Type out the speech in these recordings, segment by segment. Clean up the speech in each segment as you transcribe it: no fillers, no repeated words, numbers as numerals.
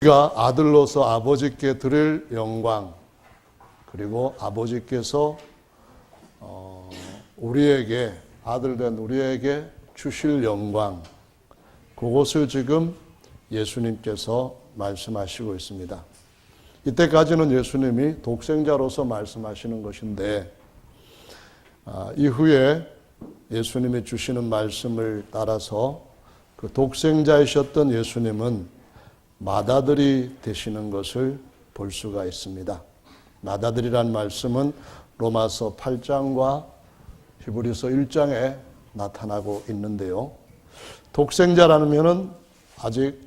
우리가 아들로서 아버지께 드릴 영광, 그리고 아버지께서 우리에게, 아들된 우리에게 주실 영광, 그것을 지금 예수님께서 말씀하시고 있습니다. 이때까지는 예수님이 독생자로서 말씀하시는 것인데, 이후에 예수님이 주시는 말씀을 따라서 그 독생자이셨던 예수님은 맏아들이 되시는 것을 볼 수가 있습니다. 맏아들이란 말씀은 로마서 8장과 히브리서 1장에 나타나고 있는데요. 독생자라면은 아직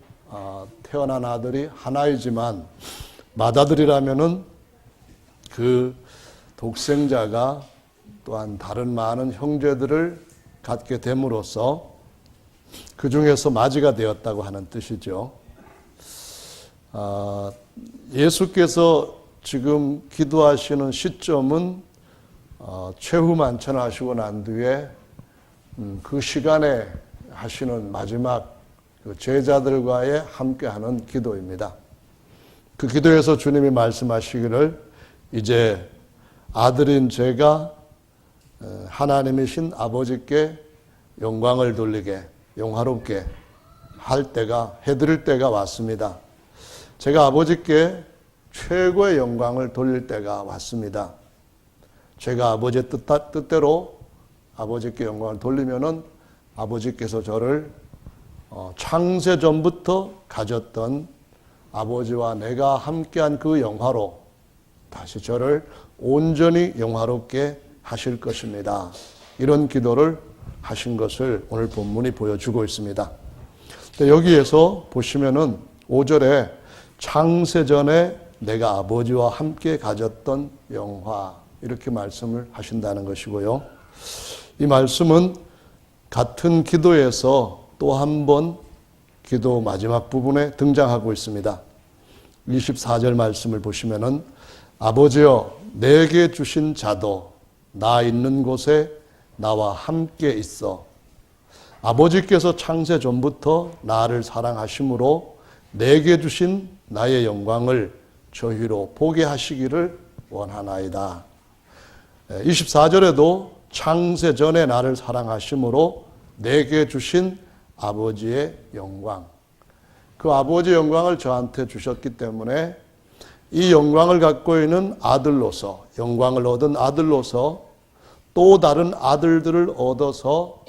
태어난 아들이 하나이지만, 맏아들이라면은 그 독생자가 또한 다른 많은 형제들을 갖게 됨으로써 그 중에서 맏이가 되었다고 하는 뜻이죠. 예수께서 지금 기도하시는 시점은 최후 만찬하시고 난 뒤에 그 시간에 하시는 마지막 그 제자들과의 함께하는 기도입니다. 그 기도에서 주님이 말씀하시기를, 이제 아들인 제가 하나님이신 아버지께 영광을 돌리게, 영화롭게 할 때가, 해드릴 때가 왔습니다. 제가 아버지께 최고의 영광을 돌릴 때가 왔습니다. 제가 아버지의 뜻대로 아버지께 영광을 돌리면은 아버지께서 저를 창세 전부터 가졌던 아버지와 내가 함께한 그 영화로 다시 저를 온전히 영화롭게 하실 것입니다. 이런 기도를 하신 것을 오늘 본문이 보여주고 있습니다. 여기에서 보시면은 5절에 창세전에 내가 아버지와 함께 가졌던 영화, 이렇게 말씀을 하신다는 것이고요. 이 말씀은 같은 기도에서 또 한 번 기도 마지막 부분에 등장하고 있습니다. 24절 말씀을 보시면은 아버지여 내게 주신 자도 나 있는 곳에 나와 함께 있어. 아버지께서 창세 전부터 나를 사랑하심으로 내게 주신 나의 영광을 저희로 보게 하시기를 원하나이다. 24절에도 창세 전에 나를 사랑하심으로 내게 주신 아버지의 영광, 그 아버지의 영광을 저한테 주셨기 때문에 이 영광을 갖고 있는 아들로서, 영광을 얻은 아들로서 또 다른 아들들을 얻어서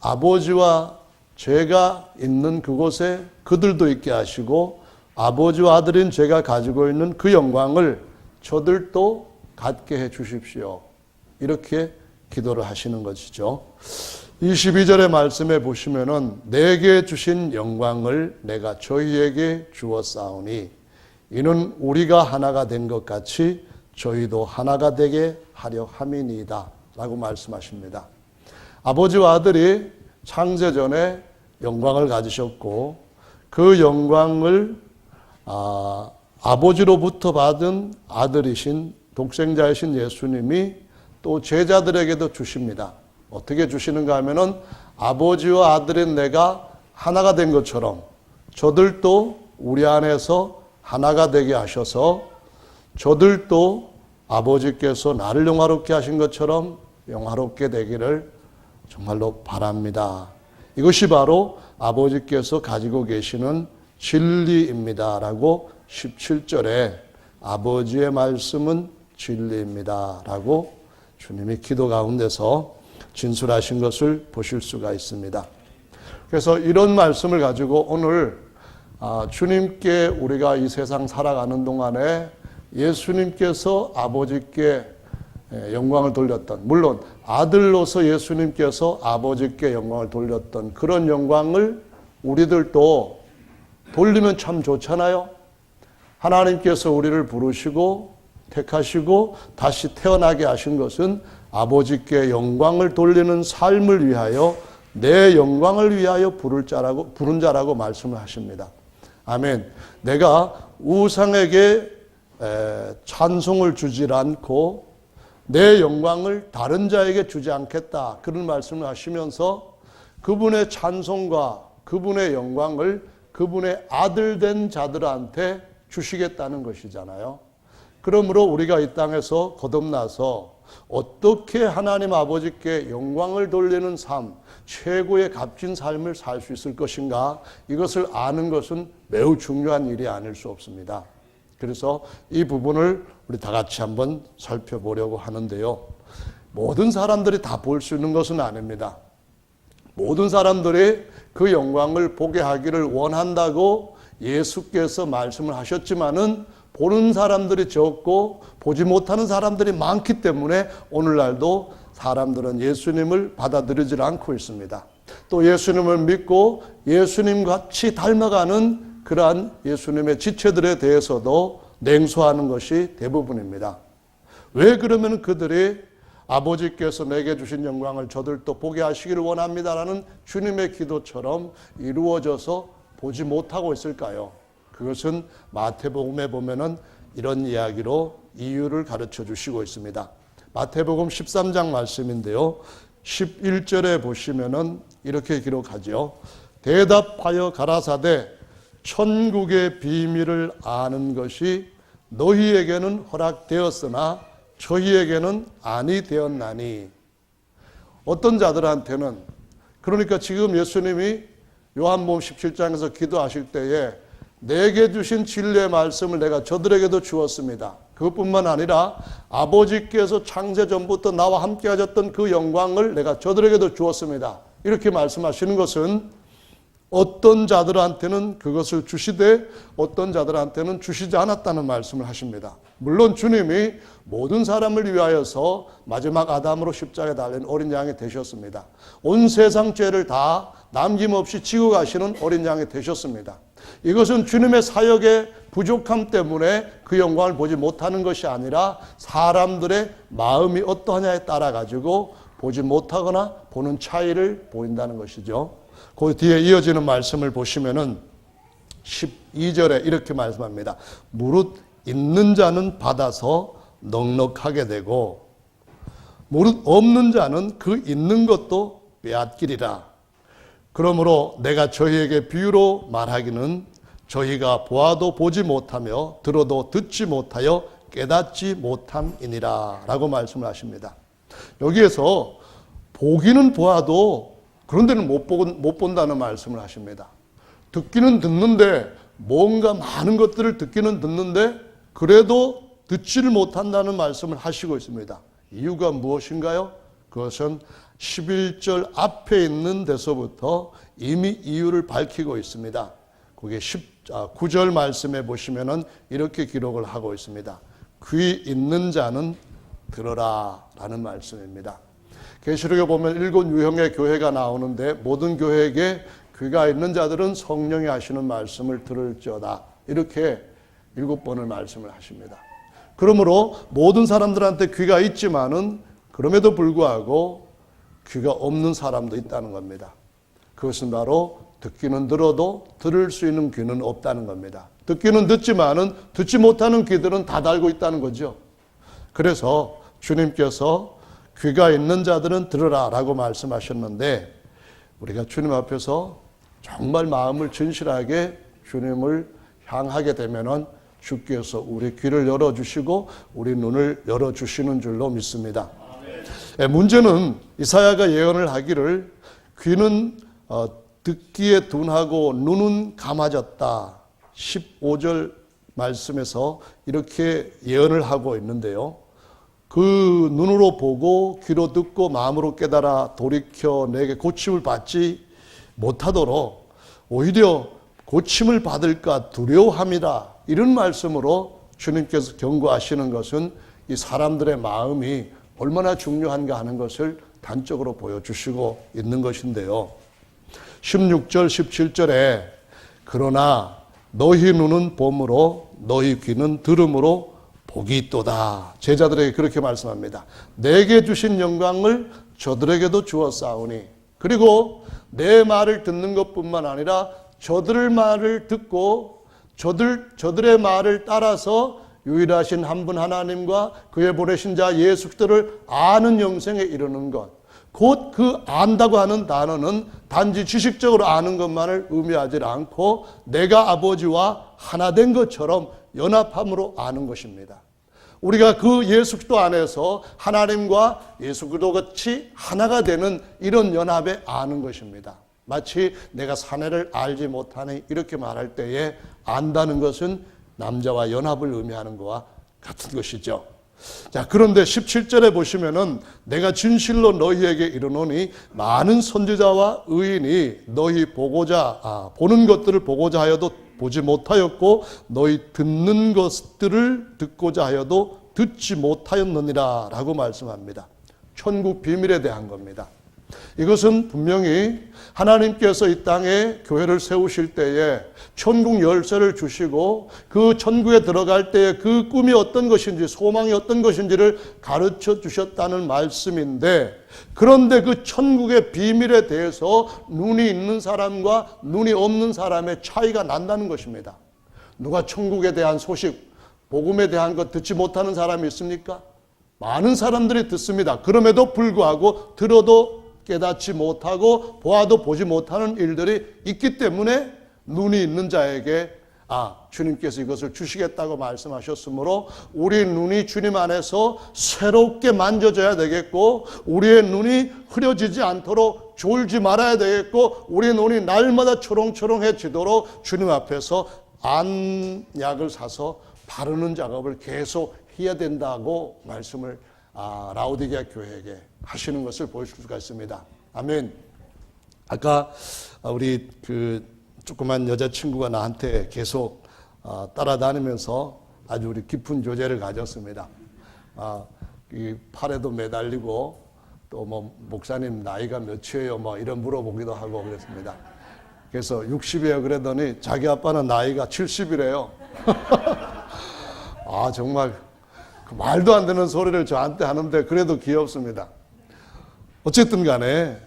아버지와 제가 있는 그곳에 그들도 있게 하시고, 아버지와 아들인 제가 가지고 있는 그 영광을 저들도 갖게 해 주십시오. 이렇게 기도를 하시는 것이죠. 22절의 말씀에 보시면은 내게 주신 영광을 내가 저희에게 주었사오니 이는 우리가 하나가 된 것 같이 저희도 하나가 되게 하려 함이니이다 라고 말씀하십니다. 아버지와 아들이 창세 전에 영광을 가지셨고, 그 영광을 아버지로부터 받은 아들이신 독생자이신 예수님이 또 제자들에게도 주십니다. 어떻게 주시는가 하면은 아버지와 아들인 내가 하나가 된 것처럼 저들도 우리 안에서 하나가 되게 하셔서 저들도 아버지께서 나를 영화롭게 하신 것처럼 영화롭게 되기를 정말로 바랍니다. 이것이 바로 아버지께서 가지고 계시는 진리입니다 라고 17절에 아버지의 말씀은 진리입니다 라고 주님이 기도 가운데서 진술하신 것을 보실 수가 있습니다. 그래서 이런 말씀을 가지고 오늘 주님께 우리가 이 세상 살아가는 동안에 예수님께서 아버지께 영광을 돌렸던, 물론 아들로서 예수님께서 아버지께 영광을 돌렸던 그런 영광을 우리들도 돌리면 참 좋잖아요. 하나님께서 우리를 부르시고 택하시고 다시 태어나게 하신 것은 아버지께 영광을 돌리는 삶을 위하여, 내 영광을 위하여 부른 자라고 말씀을 하십니다. 아멘. 내가 우상에게 찬송을 주질 않고 내 영광을 다른 자에게 주지 않겠다, 그런 말씀을 하시면서 그분의 찬송과 그분의 영광을 그분의 아들 된 자들한테 주시겠다는 것이잖아요. 그러므로 우리가 이 땅에서 거듭나서 어떻게 하나님 아버지께 영광을 돌리는 삶, 최고의 값진 삶을 살 수 있을 것인가, 이것을 아는 것은 매우 중요한 일이 아닐 수 없습니다. 그래서 이 부분을 우리 다 같이 한번 살펴보려고 하는데요. 모든 사람들이 다 볼 수 있는 것은 아닙니다. 모든 사람들이 그 영광을 보게 하기를 원한다고 예수께서 말씀을 하셨지만은 보는 사람들이 적고 보지 못하는 사람들이 많기 때문에 오늘날도 사람들은 예수님을 받아들이지 않고 있습니다. 또 예수님을 믿고 예수님 같이 닮아가는 그러한 예수님의 지체들에 대해서도 냉소하는 것이 대부분입니다. 왜 그러면 그들이 아버지께서 내게 주신 영광을 저들도 보게 하시기를 원합니다라는 주님의 기도처럼 이루어져서 보지 못하고 있을까요? 그것은 마태복음에 보면은 이런 이야기로 이유를 가르쳐 주시고 있습니다. 마태복음 13장 말씀인데요. 11절에 보시면은 이렇게 기록하죠. 대답하여 가라사대 천국의 비밀을 아는 것이 너희에게는 허락되었으나 저희에게는 아니 되었나니. 어떤 자들한테는, 그러니까 지금 예수님이 요한복음 17장에서 기도하실 때에 내게 주신 진리의 말씀을 내가 저들에게도 주었습니다. 그것뿐만 아니라 아버지께서 창세 전부터 나와 함께 하셨던 그 영광을 내가 저들에게도 주었습니다. 이렇게 말씀하시는 것은 어떤 자들한테는 그것을 주시되 어떤 자들한테는 주시지 않았다는 말씀을 하십니다. 물론 주님이 모든 사람을 위하여서 마지막 아담으로 십자가에 달린 어린 양이 되셨습니다. 온 세상 죄를 다 남김없이 지고 가시는 어린 양이 되셨습니다. 이것은 주님의 사역의 부족함 때문에 그 영광을 보지 못하는 것이 아니라 사람들의 마음이 어떠하냐에 따라 가지고 보지 못하거나 보는 차이를 보인다는 것이죠. 그 뒤에 이어지는 말씀을 보시면은 12절에 이렇게 말씀합니다. 무릇 있는 자는 받아서 넉넉하게 되고 무릇 없는 자는 그 있는 것도 빼앗기리라. 그러므로 내가 저희에게 비유로 말하기는 저희가 보아도 보지 못하며 들어도 듣지 못하여 깨닫지 못함이니라 라고 말씀을 하십니다. 여기에서 보기는 보아도 그런데는 못 본다는 말씀을 하십니다. 듣기는 듣는데 뭔가 많은 것들을 듣기는 듣는데 그래도 듣지를 못한다는 말씀을 하시고 있습니다. 이유가 무엇인가요? 그것은 11절 앞에 있는 데서부터 이미 이유를 밝히고 있습니다. 그게 9절 말씀에 보시면은 이렇게 기록을 하고 있습니다. 귀 있는 자는 들어라 라는 말씀입니다. 계시록에 보면 7 유형의 교회가 나오는데 모든 교회에게 귀가 있는 자들은 성령이 하시는 말씀을 들을지어다. 이렇게 7번을 말씀을 하십니다. 그러므로 모든 사람들한테 귀가 있지만은 그럼에도 불구하고 귀가 없는 사람도 있다는 겁니다. 그것은 바로 듣기는 들어도 들을 수 있는 귀는 없다는 겁니다. 듣기는 듣지만은 듣지 못하는 귀들은 다 달고 있다는 거죠. 그래서 주님께서 귀가 있는 자들은 들으라 라고 말씀하셨는데 우리가 주님 앞에서 정말 마음을 진실하게 주님을 향하게 되면은 주께서 우리 귀를 열어주시고 우리 눈을 열어주시는 줄로 믿습니다. 문제는 이사야가 예언을 하기를 귀는 듣기에 둔하고 눈은 감아졌다. 15절 말씀에서 이렇게 예언을 하고 있는데요. 그 눈으로 보고 귀로 듣고 마음으로 깨달아 돌이켜 내게 고침을 받지 못하도록 오히려 고침을 받을까 두려워함이라. 이런 말씀으로 주님께서 경고하시는 것은 이 사람들의 마음이 얼마나 중요한가 하는 것을 단적으로 보여주시고 있는 것인데요. 16절 17절에 그러나 너희 눈은 봄으로 너희 귀는 들음으로 복이 있도다. 제자들에게 그렇게 말씀합니다. 내게 주신 영광을 저들에게도 주었사오니 그리고 내 말을 듣는 것뿐만 아니라 저들 말을 듣고 저들의 말을 따라서 유일하신 한 분 하나님과 그의 보내신 자 예수 그리스도를 아는 영생에 이르는 것. 곧 그 안다고 하는 단어는 단지 지식적으로 아는 것만을 의미하지 않고 내가 아버지와 하나 된 것처럼 연합함으로 아는 것입니다. 우리가 그 예수 그리스도 안에서 하나님과 예수 그리스도 같이 하나가 되는 이런 연합에 아는 것입니다. 마치 내가 사내를 알지 못하니 이렇게 말할 때에 안다는 것은 남자와 연합을 의미하는 것과 같은 것이죠. 자, 그런데 17절에 보시면은 내가 진실로 너희에게 이르노니 많은 선지자와 의인이 너희 보는 것들을 보고자 하여도 보지 못하였고 너희 듣는 것들을 듣고자 하여도 듣지 못하였느니라 라고 말씀합니다. 천국 비밀에 대한 겁니다. 이것은 분명히 하나님께서 이 땅에 교회를 세우실 때에 천국 열쇠를 주시고 그 천국에 들어갈 때에 그 꿈이 어떤 것인지 소망이 어떤 것인지를 가르쳐 주셨다는 말씀인데, 그런데 그 천국의 비밀에 대해서 눈이 있는 사람과 눈이 없는 사람의 차이가 난다는 것입니다. 누가 천국에 대한 소식, 복음에 대한 것 듣지 못하는 사람이 있습니까? 많은 사람들이 듣습니다. 그럼에도 불구하고 들어도 깨닫지 못하고 보아도 보지 못하는 일들이 있기 때문에 눈이 있는 자에게 주님께서 이것을 주시겠다고 말씀하셨으므로 우리 눈이 주님 안에서 새롭게 만져져야 되겠고, 우리의 눈이 흐려지지 않도록 졸지 말아야 되겠고, 우리의 눈이 날마다 초롱초롱해지도록 주님 앞에서 안약을 사서 바르는 작업을 계속 해야 된다고 말씀을 라오디게아 교회에게 하시는 것을 보실 수가 있습니다. 아멘. 아까 우리 조그만 여자친구가 나한테 계속 따라다니면서 아주 우리 깊은 교제를 가졌습니다. 이 팔에도 매달리고 또 목사님 나이가 몇이에요? 이런 물어보기도 하고 그랬습니다. 그래서 60이에요 그랬더니 자기 아빠는 나이가 70이래요. 정말 말도 안 되는 소리를 저한테 하는데 그래도 귀엽습니다. 어쨌든 간에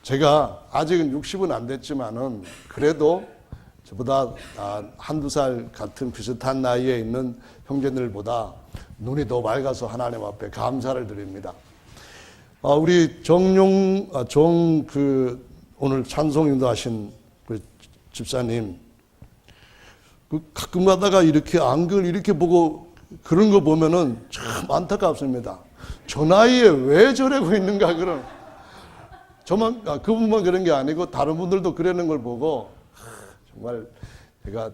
제가 아직은 60은 안 됐지만은 그래도 저보다 한두 살 같은 비슷한 나이에 있는 형제들보다 눈이 더 맑아서 하나님 앞에 감사를 드립니다. 우리 오늘 찬송 인도하신 그 집사님, 가끔 가다가 이렇게 안경을 이렇게 보고 그런 거 보면은 참 안타깝습니다. 저 나이에 왜 저러고 있는가, 그런. 그분만 그런 게 아니고 다른 분들도 그러는 걸 보고 정말 제가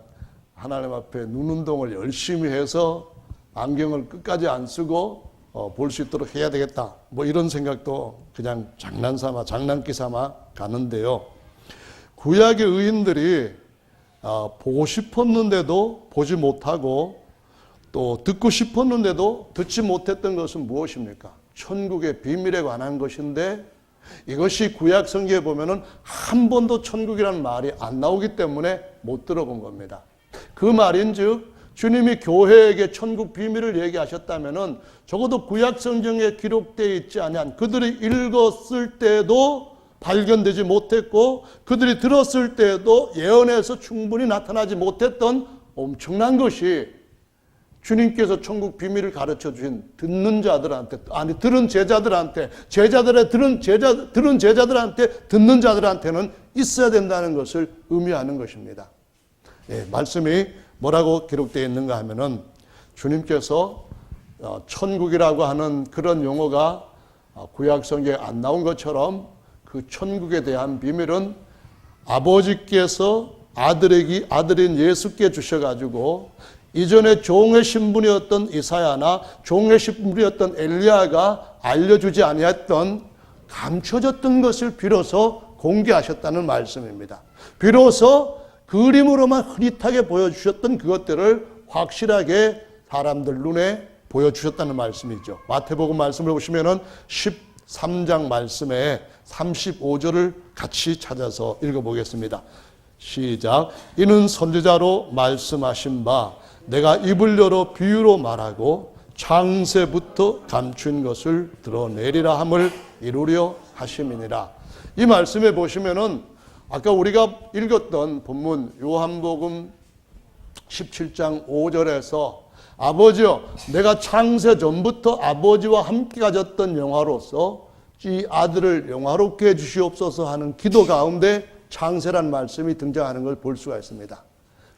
하나님 앞에 눈 운동을 열심히 해서 안경을 끝까지 안 쓰고 볼 수 있도록 해야 되겠다. 이런 생각도 그냥 장난기 삼아 가는데요. 구약의 의인들이 보고 싶었는데도 보지 못하고 또 듣고 싶었는데도 듣지 못했던 것은 무엇입니까? 천국의 비밀에 관한 것인데, 이것이 구약 성경에 보면은 한 번도 천국이라는 말이 안 나오기 때문에 못 들어본 겁니다. 그 말인즉 주님이 교회에게 천국 비밀을 얘기하셨다면은 적어도 구약 성경에 기록되어 있지 아니한, 그들이 읽었을 때도 발견되지 못했고 그들이 들었을 때도 예언에서 충분히 나타나지 못했던 엄청난 것이 주님께서 천국 비밀을 가르쳐 주신 들은 제자들한테, 들은 제자들한테, 듣는 자들한테는 있어야 된다는 것을 의미하는 것입니다. 말씀이 뭐라고 기록되어 있는가 하면은 주님께서 천국이라고 하는 그런 용어가 구약 성경에 안 나온 것처럼 그 천국에 대한 비밀은 아버지께서 아들인 예수께 주셔가지고 이전에 종의 신분이었던 이사야나 종의 신분이었던 엘리야가 알려주지 아니했던, 감춰졌던 것을 비로소 공개하셨다는 말씀입니다. 비로소 그림으로만 흐릿하게 보여주셨던 그것들을 확실하게 사람들 눈에 보여주셨다는 말씀이죠. 마태복음 말씀을 보시면은 13장 말씀에 35절을 같이 찾아서 읽어보겠습니다. 시작. 이는 선지자로 말씀하신 바 내가 입을 열어 비유로 말하고 창세부터 감춘 것을 드러내리라 함을 이루려 하심이니라. 이 말씀에 보시면은 아까 우리가 읽었던 본문 요한복음 17장 5절에서 아버지여 내가 창세 전부터 아버지와 함께 가졌던 영화로서 이 아들을 영화롭게 해주시옵소서 하는 기도 가운데 창세란 말씀이 등장하는 걸 볼 수가 있습니다.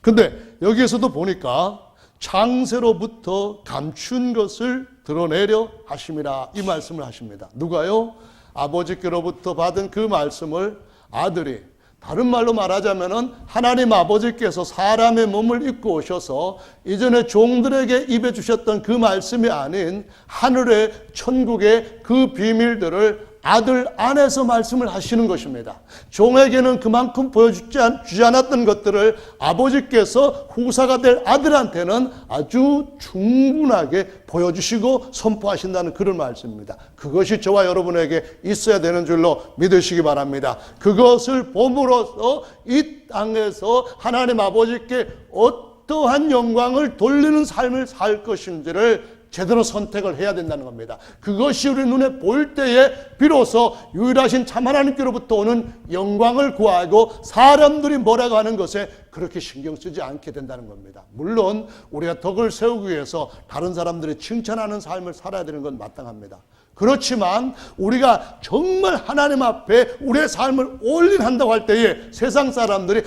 근데 여기에서도 보니까 창세로부터 감춘 것을 드러내려 하심이라 이 말씀을 하십니다. 누가요? 아버지께로부터 받은 그 말씀을 아들이, 다른 말로 말하자면은 하나님 아버지께서 사람의 몸을 입고 오셔서 이전에 종들에게 입에 주셨던 그 말씀이 아닌 하늘의 천국의 그 비밀들을 아들 안에서 말씀을 하시는 것입니다. 종에게는 그만큼 보여주지 않았던 것들을 아버지께서 후사가 될 아들한테는 아주 충분하게 보여주시고 선포하신다는 그런 말씀입니다. 그것이 저와 여러분에게 있어야 되는 줄로 믿으시기 바랍니다. 그것을 봄으로써 이 땅에서 하나님 아버지께 어떠한 영광을 돌리는 삶을 살 것인지를 제대로 선택을 해야 된다는 겁니다. 그것이 우리 눈에 보일 때에 비로소 유일하신 참 하나님께로부터 오는 영광을 구하고 사람들이 뭐라고 하는 것에 그렇게 신경 쓰지 않게 된다는 겁니다. 물론 우리가 덕을 세우기 위해서 다른 사람들이 칭찬하는 삶을 살아야 되는 건 마땅합니다. 그렇지만 우리가 정말 하나님 앞에 우리의 삶을 올인한다고 할 때에 세상 사람들이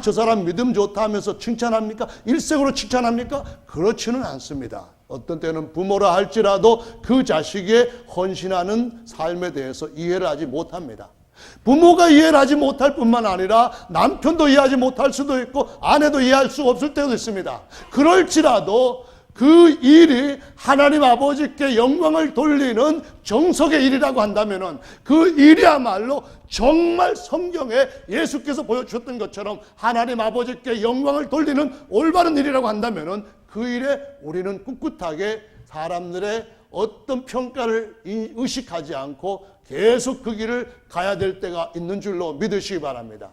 저 사람 믿음 좋다 하면서 칭찬합니까? 일색으로 칭찬합니까? 그렇지는 않습니다. 어떤 때는 부모라 할지라도 그 자식의 헌신하는 삶에 대해서 이해를 하지 못합니다. 부모가 이해를 하지 못할 뿐만 아니라 남편도 이해하지 못할 수도 있고 아내도 이해할 수 없을 때도 있습니다. 그럴지라도 그 일이 하나님 아버지께 영광을 돌리는 정석의 일이라고 한다면은 그 일이야말로 정말 성경에 예수께서 보여주셨던 것처럼 하나님 아버지께 영광을 돌리는 올바른 일이라고 한다면은 그 일에 우리는 꿋꿋하게 사람들의 어떤 평가를 의식하지 않고 계속 그 길을 가야 될 때가 있는 줄로 믿으시기 바랍니다.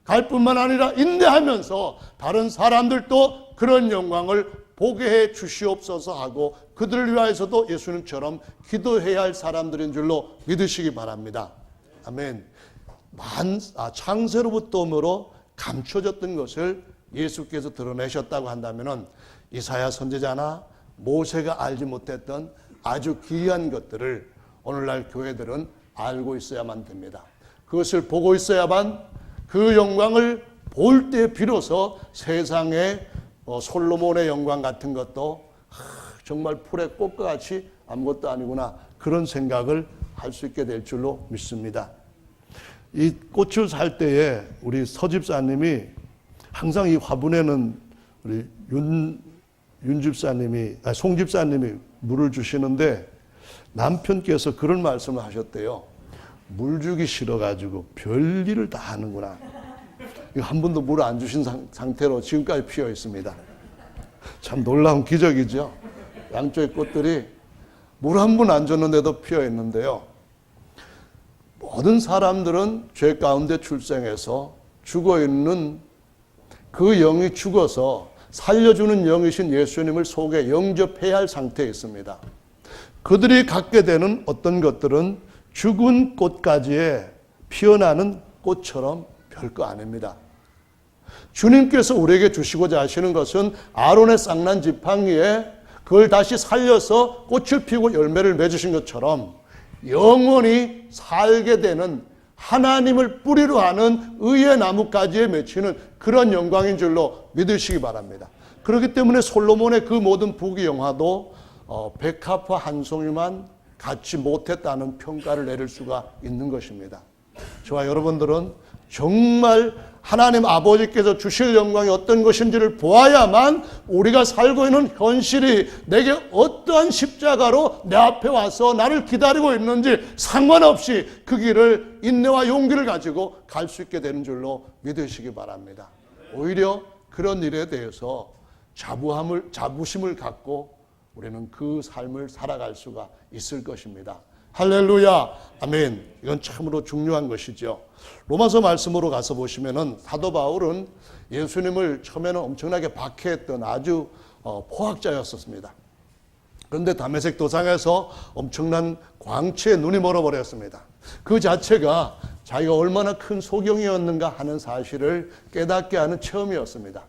갈 뿐만 아니라 인내하면서 다른 사람들도 그런 영광을 보게 해 주시옵소서 하고 그들을 위하여서도 예수님처럼 기도해야 할 사람들인 줄로 믿으시기 바랍니다. 아멘. 창세로부터므로 감춰졌던 것을 예수께서 드러내셨다고 한다면은 이사야 선지자나 모세가 알지 못했던 아주 귀한 것들을 오늘날 교회들은 알고 있어야만 됩니다. 그것을 보고 있어야만 그 영광을 볼 때 비로소 세상의 솔로몬의 영광 같은 것도 정말 풀의 꽃과 같이 아무것도 아니구나 그런 생각을 할 수 있게 될 줄로 믿습니다. 이 꽃을 살 때에 우리 서집사님이 항상 이 화분에는 우리 송집사님이 물을 주시는데 남편께서 그런 말씀을 하셨대요. 물 주기 싫어가지고 별일을 다 하는구나. 한 번도 물 안 주신 상태로 지금까지 피어 있습니다. 참 놀라운 기적이죠. 양쪽의 꽃들이 물 한 번 안 줬는데도 피어 있는데요. 모든 사람들은 죄 가운데 출생해서 죽어있는 그 영이 죽어서 살려주는 영이신 예수님을 속에 영접해야 할 상태에 있습니다. 그들이 갖게 되는 어떤 것들은 죽은 꽃가지에 피어나는 꽃처럼 별거 아닙니다. 주님께서 우리에게 주시고자 하시는 것은 아론의 쌍난 지팡이에 그걸 다시 살려서 꽃을 피우고 열매를 맺으신 것처럼 영원히 살게 되는 하나님을 뿌리로 하는 의의 나뭇가지에 맺히는 그런 영광인 줄로 믿으시기 바랍니다. 그렇기 때문에 솔로몬의 그 모든 부귀영화도 백합화 한 송이만 갖지 못했다는 평가를 내릴 수가 있는 것입니다. 저와 여러분들은 정말 하나님 아버지께서 주실 영광이 어떤 것인지를 보아야만 우리가 살고 있는 현실이 내게 어떠한 십자가로 내 앞에 와서 나를 기다리고 있는지 상관없이 그 길을 인내와 용기를 가지고 갈 수 있게 되는 줄로 믿으시기 바랍니다. 오히려 그런 일에 대해서 자부심을 갖고 우리는 그 삶을 살아갈 수가 있을 것입니다. 할렐루야, 아멘. 이건 참으로 중요한 것이죠. 로마서 말씀으로 가서 보시면은 사도 바울은 예수님을 처음에는 엄청나게 박해했던 아주 포학자였었습니다. 그런데 다메섹 도상에서 엄청난 광채에 눈이 멀어버렸습니다. 그 자체가 자기가 얼마나 큰 소경이었는가 하는 사실을 깨닫게 하는 체험이었습니다.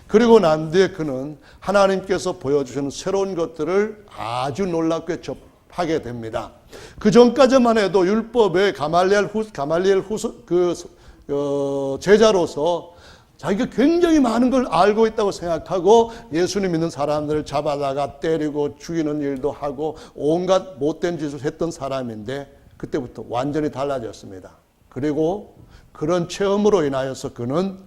그리고 난 뒤에 그는 하나님께서 보여주시는 새로운 것들을 아주 놀랍게 접하게 됩니다. 그 전까지만 해도 율법의 가말리엘 제자로서 자기가 굉장히 많은 걸 알고 있다고 생각하고 예수님 믿는 사람들을 잡아다가 때리고 죽이는 일도 하고 온갖 못된 짓을 했던 사람인데 그때부터 완전히 달라졌습니다. 그리고 그런 체험으로 인하여서 그는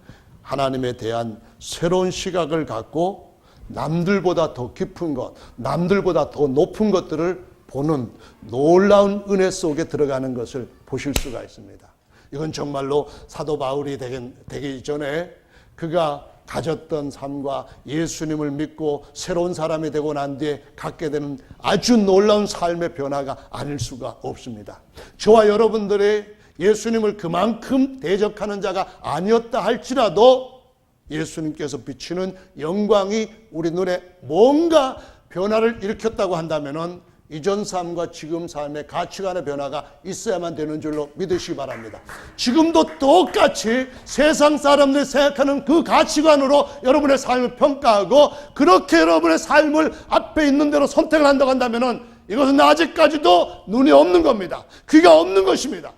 하나님에 대한 새로운 시각을 갖고 남들보다 더 깊은 것, 남들보다 더 높은 것들을 보는 놀라운 은혜 속에 들어가는 것을 보실 수가 있습니다. 이건 정말로 사도 바울이 되기 이전에 그가 가졌던 삶과 예수님을 믿고 새로운 사람이 되고 난 뒤에 갖게 되는 아주 놀라운 삶의 변화가 아닐 수가 없습니다. 저와 여러분들이 예수님을 그만큼 대적하는 자가 아니었다 할지라도 예수님께서 비치는 영광이 우리 눈에 뭔가 변화를 일으켰다고 한다면은 이전 삶과 지금 삶의 가치관의 변화가 있어야만 되는 줄로 믿으시기 바랍니다. 지금도 똑같이 세상 사람들이 생각하는 그 가치관으로 여러분의 삶을 평가하고 그렇게 여러분의 삶을 앞에 있는 대로 선택을 한다고 한다면 이것은 아직까지도 눈이 없는 겁니다. 귀가 없는 것입니다.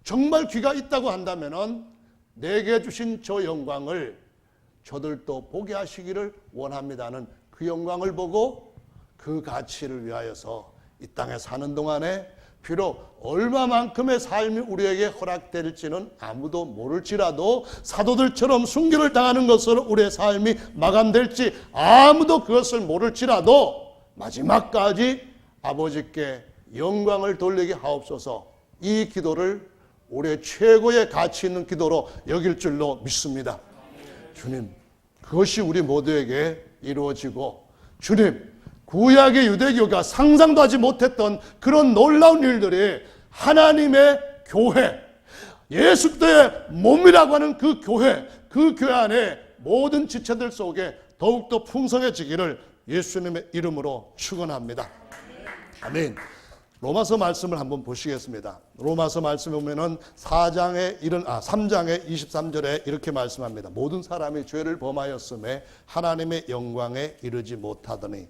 정말 귀가 있다고 한다면 내게 주신 저 영광을 저들도 보게 하시기를 원합니다는 그 영광을 보고 그 가치를 위하여서 이 땅에 사는 동안에 비록 얼마만큼의 삶이 우리에게 허락될지는 아무도 모를지라도 사도들처럼 순교를 당하는 것으로 우리의 삶이 마감될지 아무도 그것을 모를지라도 마지막까지 아버지께 영광을 돌리게 하옵소서. 이 기도를 우리의 최고의 가치 있는 기도로 여길 줄로 믿습니다. 주님, 그것이 우리 모두에게 이루어지고 주님, 구약의 유대교가 상상도 하지 못했던 그런 놀라운 일들이 하나님의 교회, 예수 그리스도의 몸이라고 하는 그 교회 안에 모든 지체들 속에 더욱더 풍성해지기를 예수님의 이름으로 축원합니다. 아멘. 로마서 말씀을 한번 보시겠습니다. 로마서 말씀에 보면은 3장의 23절에 이렇게 말씀합니다. 모든 사람이 죄를 범하였음에 하나님의 영광에 이르지 못하더니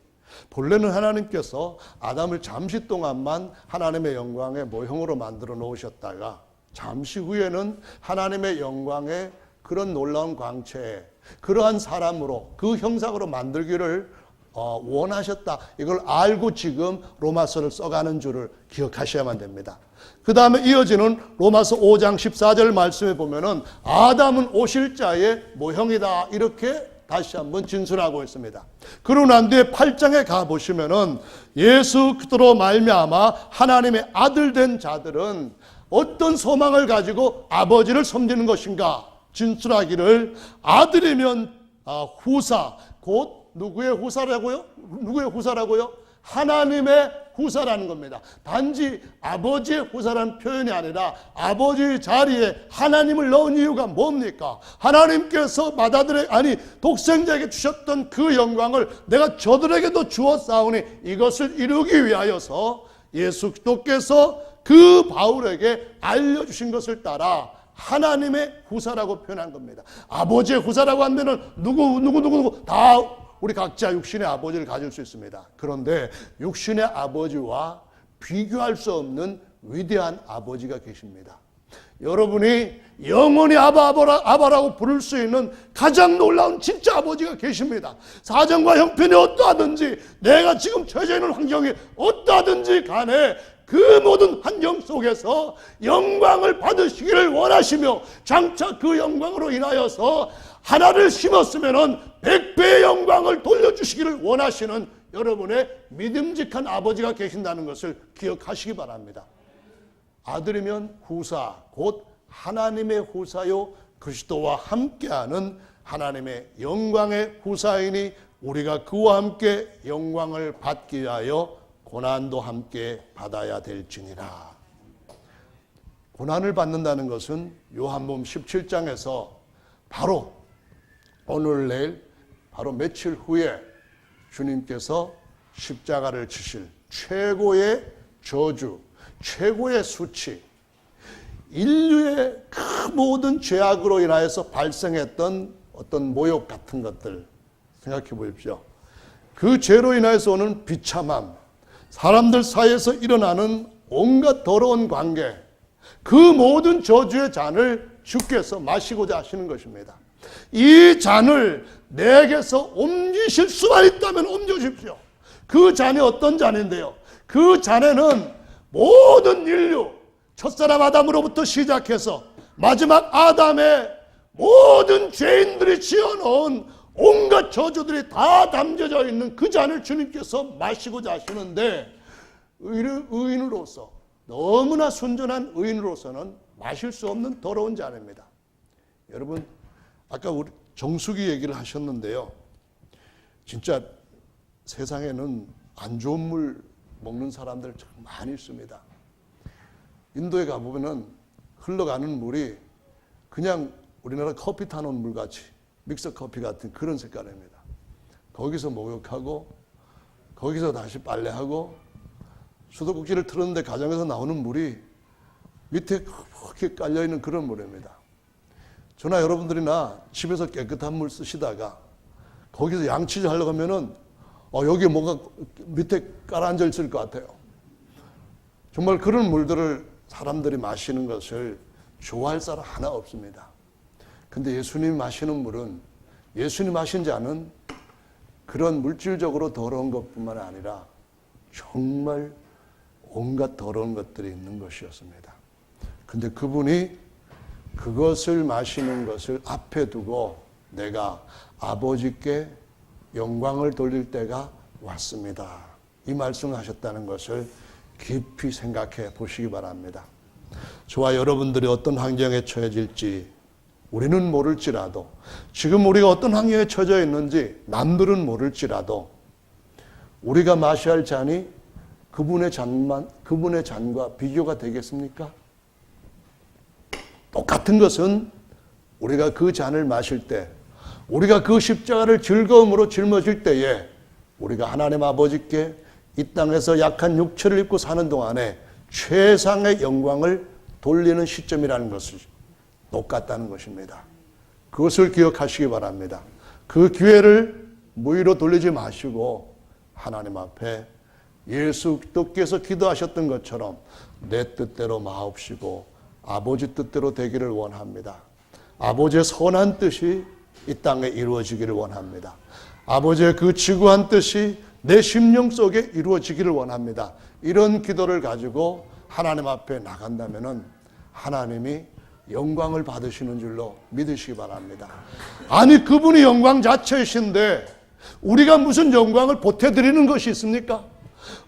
본래는 하나님께서 아담을 잠시 동안만 하나님의 영광의 모형으로 만들어 놓으셨다가 잠시 후에는 하나님의 영광의 그런 놀라운 광채에 그러한 사람으로 그 형상으로 만들기를 원하셨다. 이걸 알고 지금 로마서를 써가는 줄을 기억하셔야만 됩니다. 그 다음에 이어지는 로마서 5장 14절 말씀에 보면은 아담은 오실 자의 모형이다. 이렇게 다시 한번 진술하고 있습니다. 그러고 난 뒤에 8장에 가보시면은 예수 그리스도로 말미암아 하나님의 아들 된 자들은 어떤 소망을 가지고 아버지를 섬기는 것인가 진술하기를 아들이면 후사 곧 누구의 후사라고요? 누구의 후사라고요? 하나님의 후사라는 겁니다. 단지 아버지의 후사라는 표현이 아니라 아버지의 자리에 하나님을 넣은 이유가 뭡니까? 하나님께서 독생자에게 주셨던 그 영광을 내가 저들에게도 주었사오니 이것을 이루기 위하여서 예수 그리스도께서 그 바울에게 알려주신 것을 따라 하나님의 후사라고 표현한 겁니다. 아버지의 후사라고 하면은 누구 다 우리 각자 육신의 아버지를 가질 수 있습니다. 그런데 육신의 아버지와 비교할 수 없는 위대한 아버지가 계십니다. 여러분이 영원히 아바라고 부를 수 있는 가장 놀라운 진짜 아버지가 계십니다. 사정과 형편이 어떠하든지 내가 지금 처해 있는 환경이 어떠하든지 간에 그 모든 환경 속에서 영광을 받으시기를 원하시며 장차 그 영광으로 인하여서 하나를 심었으면 100배의 영광을 돌려주시기를 원하시는 여러분의 믿음직한 아버지가 계신다는 것을 기억하시기 바랍니다. 아들이면 후사 곧 하나님의 후사요 그리스도와 함께하는 하나님의 영광의 후사이니 우리가 그와 함께 영광을 받기 위하여 고난도 함께 받아야 될지니라. 고난을 받는다는 것은 요한복음 17장에서 바로 오늘 내일 바로 며칠 후에 주님께서 십자가를 치실 최고의 저주, 최고의 수치, 인류의 그 모든 죄악으로 인하여서 발생했던 어떤 모욕 같은 것들 생각해 보십시오. 그 죄로 인하여서 오는 비참함, 사람들 사이에서 일어나는 온갖 더러운 관계, 그 모든 저주의 잔을 주께서 마시고자 하시는 것입니다. 이 잔을 내게서 옮기실 수만 있다면 옮겨주십시오. 그 잔이 어떤 잔인데요? 그 잔에는 모든 인류, 첫사람 아담으로부터 시작해서 마지막 아담의 모든 죄인들이 지어놓은 온갖 저주들이 다 담겨져 있는 그 잔을 주님께서 마시고자 하시는데, 의인으로서, 너무나 순전한 의인으로서는 마실 수 없는 더러운 잔입니다. 여러분, 아까 우리 정수기 얘기를 하셨는데요. 진짜 세상에는 안 좋은 물 먹는 사람들 참 많이 있습니다. 인도에 가보면은 흘러가는 물이 그냥 우리나라 커피 타놓은 물같이, 믹서 커피 같은 그런 색깔입니다. 거기서 목욕하고 거기서 다시 빨래하고 수도꼭지를 틀었는데 가정에서 나오는 물이 밑에 그렇게 깔려있는 그런 물입니다. 저나 여러분들이나 집에서 깨끗한 물 쓰시다가 거기서 양치질 하려고 하면은 여기 뭐가 밑에 깔아앉아 있을 것 같아요. 정말 그런 물들을 사람들이 마시는 것을 좋아할 사람 하나 없습니다. 근데 예수님이 마시는 물은, 예수님 마신 자는 그런 물질적으로 더러운 것뿐만 아니라 정말 온갖 더러운 것들이 있는 것이었습니다. 근데 그분이 그것을 마시는 것을 앞에 두고 내가 아버지께 영광을 돌릴 때가 왔습니다. 이 말씀을 하셨다는 것을 깊이 생각해 보시기 바랍니다. 저와 여러분들이 어떤 환경에 처해질지 우리는 모를지라도, 지금 우리가 어떤 환경에 처져 있는지 남들은 모를지라도 우리가 마셔야 할 잔이 그분의 잔과 비교가 되겠습니까? 똑같은 것은 우리가 그 잔을 마실 때, 우리가 그 십자가를 즐거움으로 짊어질 때에 우리가 하나님 아버지께 이 땅에서 약한 육체를 입고 사는 동안에 최상의 영광을 돌리는 시점이라는 것을 똑같다는 것입니다. 그것을 기억하시기 바랍니다. 그 기회를 무의로 돌리지 마시고 하나님 앞에 예수 그리스도께서 기도하셨던 것처럼 내 뜻대로 마옵시고 아버지 뜻대로 되기를 원합니다. 아버지의 선한 뜻이 이 땅에 이루어지기를 원합니다. 아버지의 그 지구한 뜻이 내 심령 속에 이루어지기를 원합니다. 이런 기도를 가지고 하나님 앞에 나간다면은 하나님이 영광을 받으시는 줄로 믿으시기 바랍니다. 아니, 그분이 영광 자체이신데 우리가 무슨 영광을 보태드리는 것이 있습니까?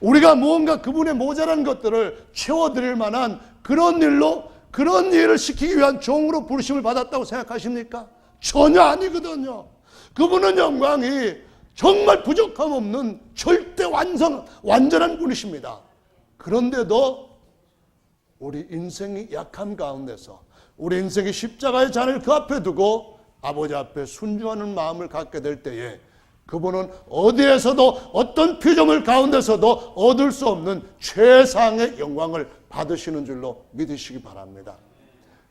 우리가 무언가 그분의 모자란 것들을 채워드릴 만한 그런 일로, 그런 일을 시키기 위한 종으로 부르심을 받았다고 생각하십니까? 전혀 아니거든요. 그분은 영광이 정말 부족함 없는 절대 완전한 분이십니다. 그런데도 우리 인생이 약함 가운데서, 우리 인생의 십자가의 잔을 그 앞에 두고 아버지 앞에 순종하는 마음을 갖게 될 때에 그분은 어디에서도, 어떤 피조물 가운데서도 얻을 수 없는 최상의 영광을 받으시는 줄로 믿으시기 바랍니다.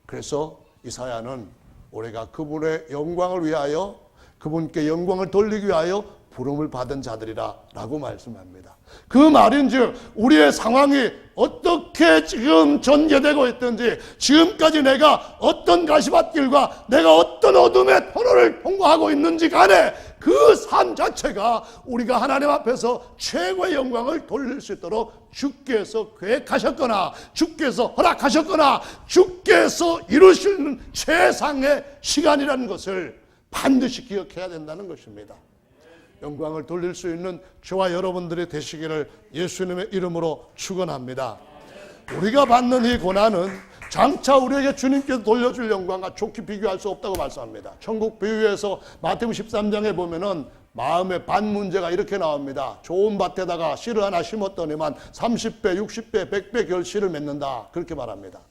그래서 이사야는 우리가 그분의 영광을 위하여, 그분께 영광을 돌리기 위하여 부름을 받은 자들이라 라고 말씀합니다. 그 말인즉 우리의 상황이 어떻게 지금 전개되고 있든지, 지금까지 내가 어떤 가시밭길과 내가 어떤 어둠의 터널을 통과하고 있는지 간에 그 삶 자체가 우리가 하나님 앞에서 최고의 영광을 돌릴 수 있도록 주께서 계획하셨거나 주께서 허락하셨거나 주께서 이루시는 최상의 시간이라는 것을 반드시 기억해야 된다는 것입니다. 영광을 돌릴 수 있는 저와 여러분들이 되시기를 예수님의 이름으로 축원합니다. 우리가 받는 이 고난은 장차 우리에게 주님께서 돌려줄 영광과 좋게 비교할 수 없다고 말씀합니다. 천국 비유에서 마태복음 13장에 보면은 마음의 반 문제가 이렇게 나옵니다. 좋은 밭에다가 씨를 하나 심었더니만 30배, 60배, 100배 결실을 맺는다, 그렇게 말합니다.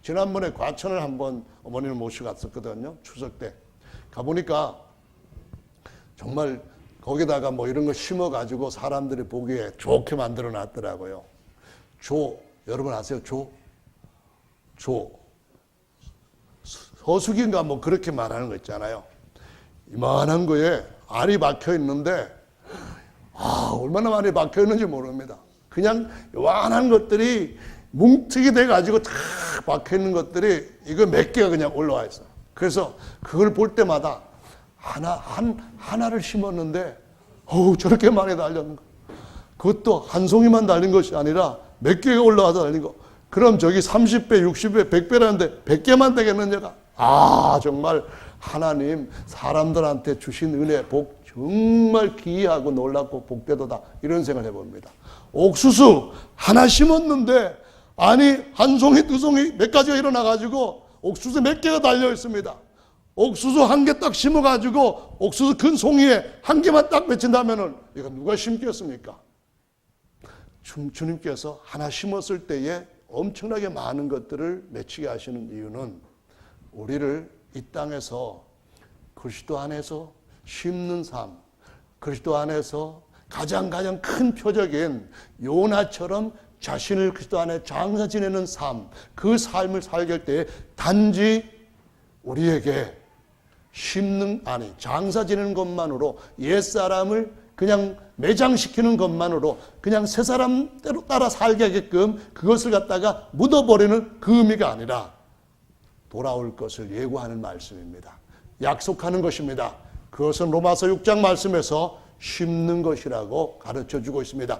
지난번에 과천을 한번 어머니를 모시고 갔었거든요. 추석 때 가보니까 정말 거기다가 뭐 이런 거 심어가지고 사람들이 보기에 좋게 만들어 놨더라고요. 여러분 아세요? 서숙인가 뭐 그렇게 말하는 거 있잖아요. 이만한 거에 알이 박혀 있는데, 얼마나 많이 박혀 있는지 모릅니다. 그냥 요만한 것들이 뭉툭이 돼가지고 다 박혀있는 것들이 이거 몇 개가 그냥 올라와 있어요. 그래서 그걸 볼 때마다 하나를 심었는데 저렇게 많이 달렸는 거. 그것도 한 송이만 달린 것이 아니라 몇 개가 올라와서 달린 거. 그럼 저기 30배, 60배, 100배라는데 100개만 되겠느냐가. 정말 하나님 사람들한테 주신 은혜, 복 정말 기이하고 놀랍고 복되도다. 이런 생각을 해봅니다. 옥수수 하나 심었는데 한 송이, 두 송이 몇 가지가 일어나가지고 옥수수 몇 개가 달려 있습니다. 옥수수 한 개 딱 심어가지고 옥수수 큰 송이에 한 개만 딱 맺힌다면은 이거 누가 심겠습니까? 주님께서 하나 심었을 때에 엄청나게 많은 것들을 맺히게 하시는 이유는 우리를 이 땅에서 그리스도 안에서 심는 삶, 그리스도 안에서 가장 큰 표적인 요나처럼 자신을 그리스도 안에 장사 지내는 삶, 그 삶을 살게 할 때 단지 우리에게 장사 지내는 것만으로 옛사람을 그냥 매장시키는 것만으로 그냥 새 사람대로 따라 살게 하게끔 그것을 갖다가 묻어버리는 그 의미가 아니라 돌아올 것을 예고하는 말씀입니다. 약속하는 것입니다. 그것은 로마서 6장 말씀에서 심는 것이라고 가르쳐주고 있습니다.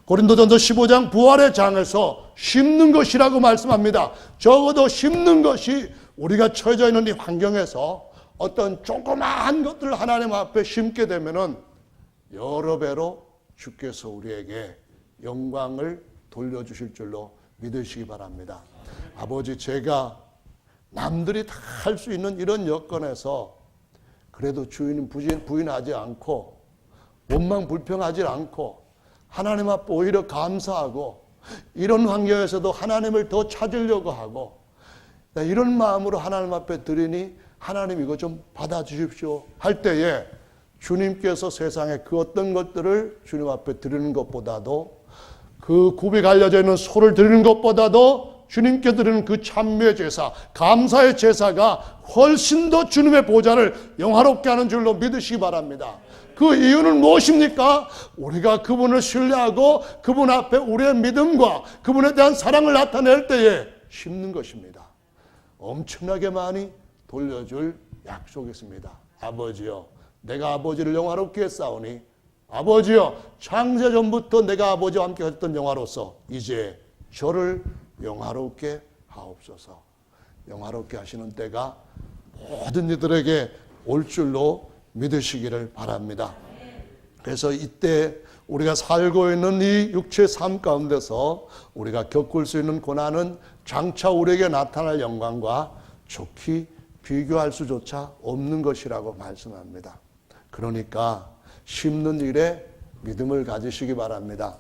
고린도전서 15장 부활의 장에서 심는 것이라고 말씀합니다. 적어도 심는 것이 우리가 처해져 있는 이 환경에서 어떤 조그마한 것들을 하나님 앞에 심게 되면은 여러 배로 주께서 우리에게 영광을 돌려주실 줄로 믿으시기 바랍니다. 아버지, 제가 남들이 다 할 수 있는 이런 여건에서 그래도 주인은 부인하지 않고 원망 불평하지 않고 하나님 앞에 오히려 감사하고 이런 환경에서도 하나님을 더 찾으려고 하고 이런 마음으로 하나님 앞에 드리니 하나님 이거 좀 받아주십시오 할 때에 주님께서 세상에 그 어떤 것들을 주님 앞에 드리는 것보다도 그 굽이 갈려져 있는 소를 드리는 것보다도 주님께 드리는 그 찬미의 제사, 감사의 제사가 훨씬 더 주님의 보좌를 영화롭게 하는 줄로 믿으시기 바랍니다. 그 이유는 무엇입니까? 우리가 그분을 신뢰하고 그분 앞에 우리의 믿음과 그분에 대한 사랑을 나타낼 때에 심는 것입니다. 엄청나게 많이 돌려줄 약속이 있습니다. 아버지여, 내가 아버지를 영화롭게 했사오니 아버지여, 창세 전부터 내가 아버지와 함께 했던 영화로서 이제 저를 영화롭게 하옵소서. 영화롭게 하시는 때가 모든 이들에게 올 줄로 믿으시기를 바랍니다. 그래서 이때 우리가 살고 있는 이 육체의 삶 가운데서 우리가 겪을 수 있는 고난은 장차 우리에게 나타날 영광과 좋게 비교할 수조차 없는 것이라고 말씀합니다. 그러니까 심는 일에 믿음을 가지시기 바랍니다.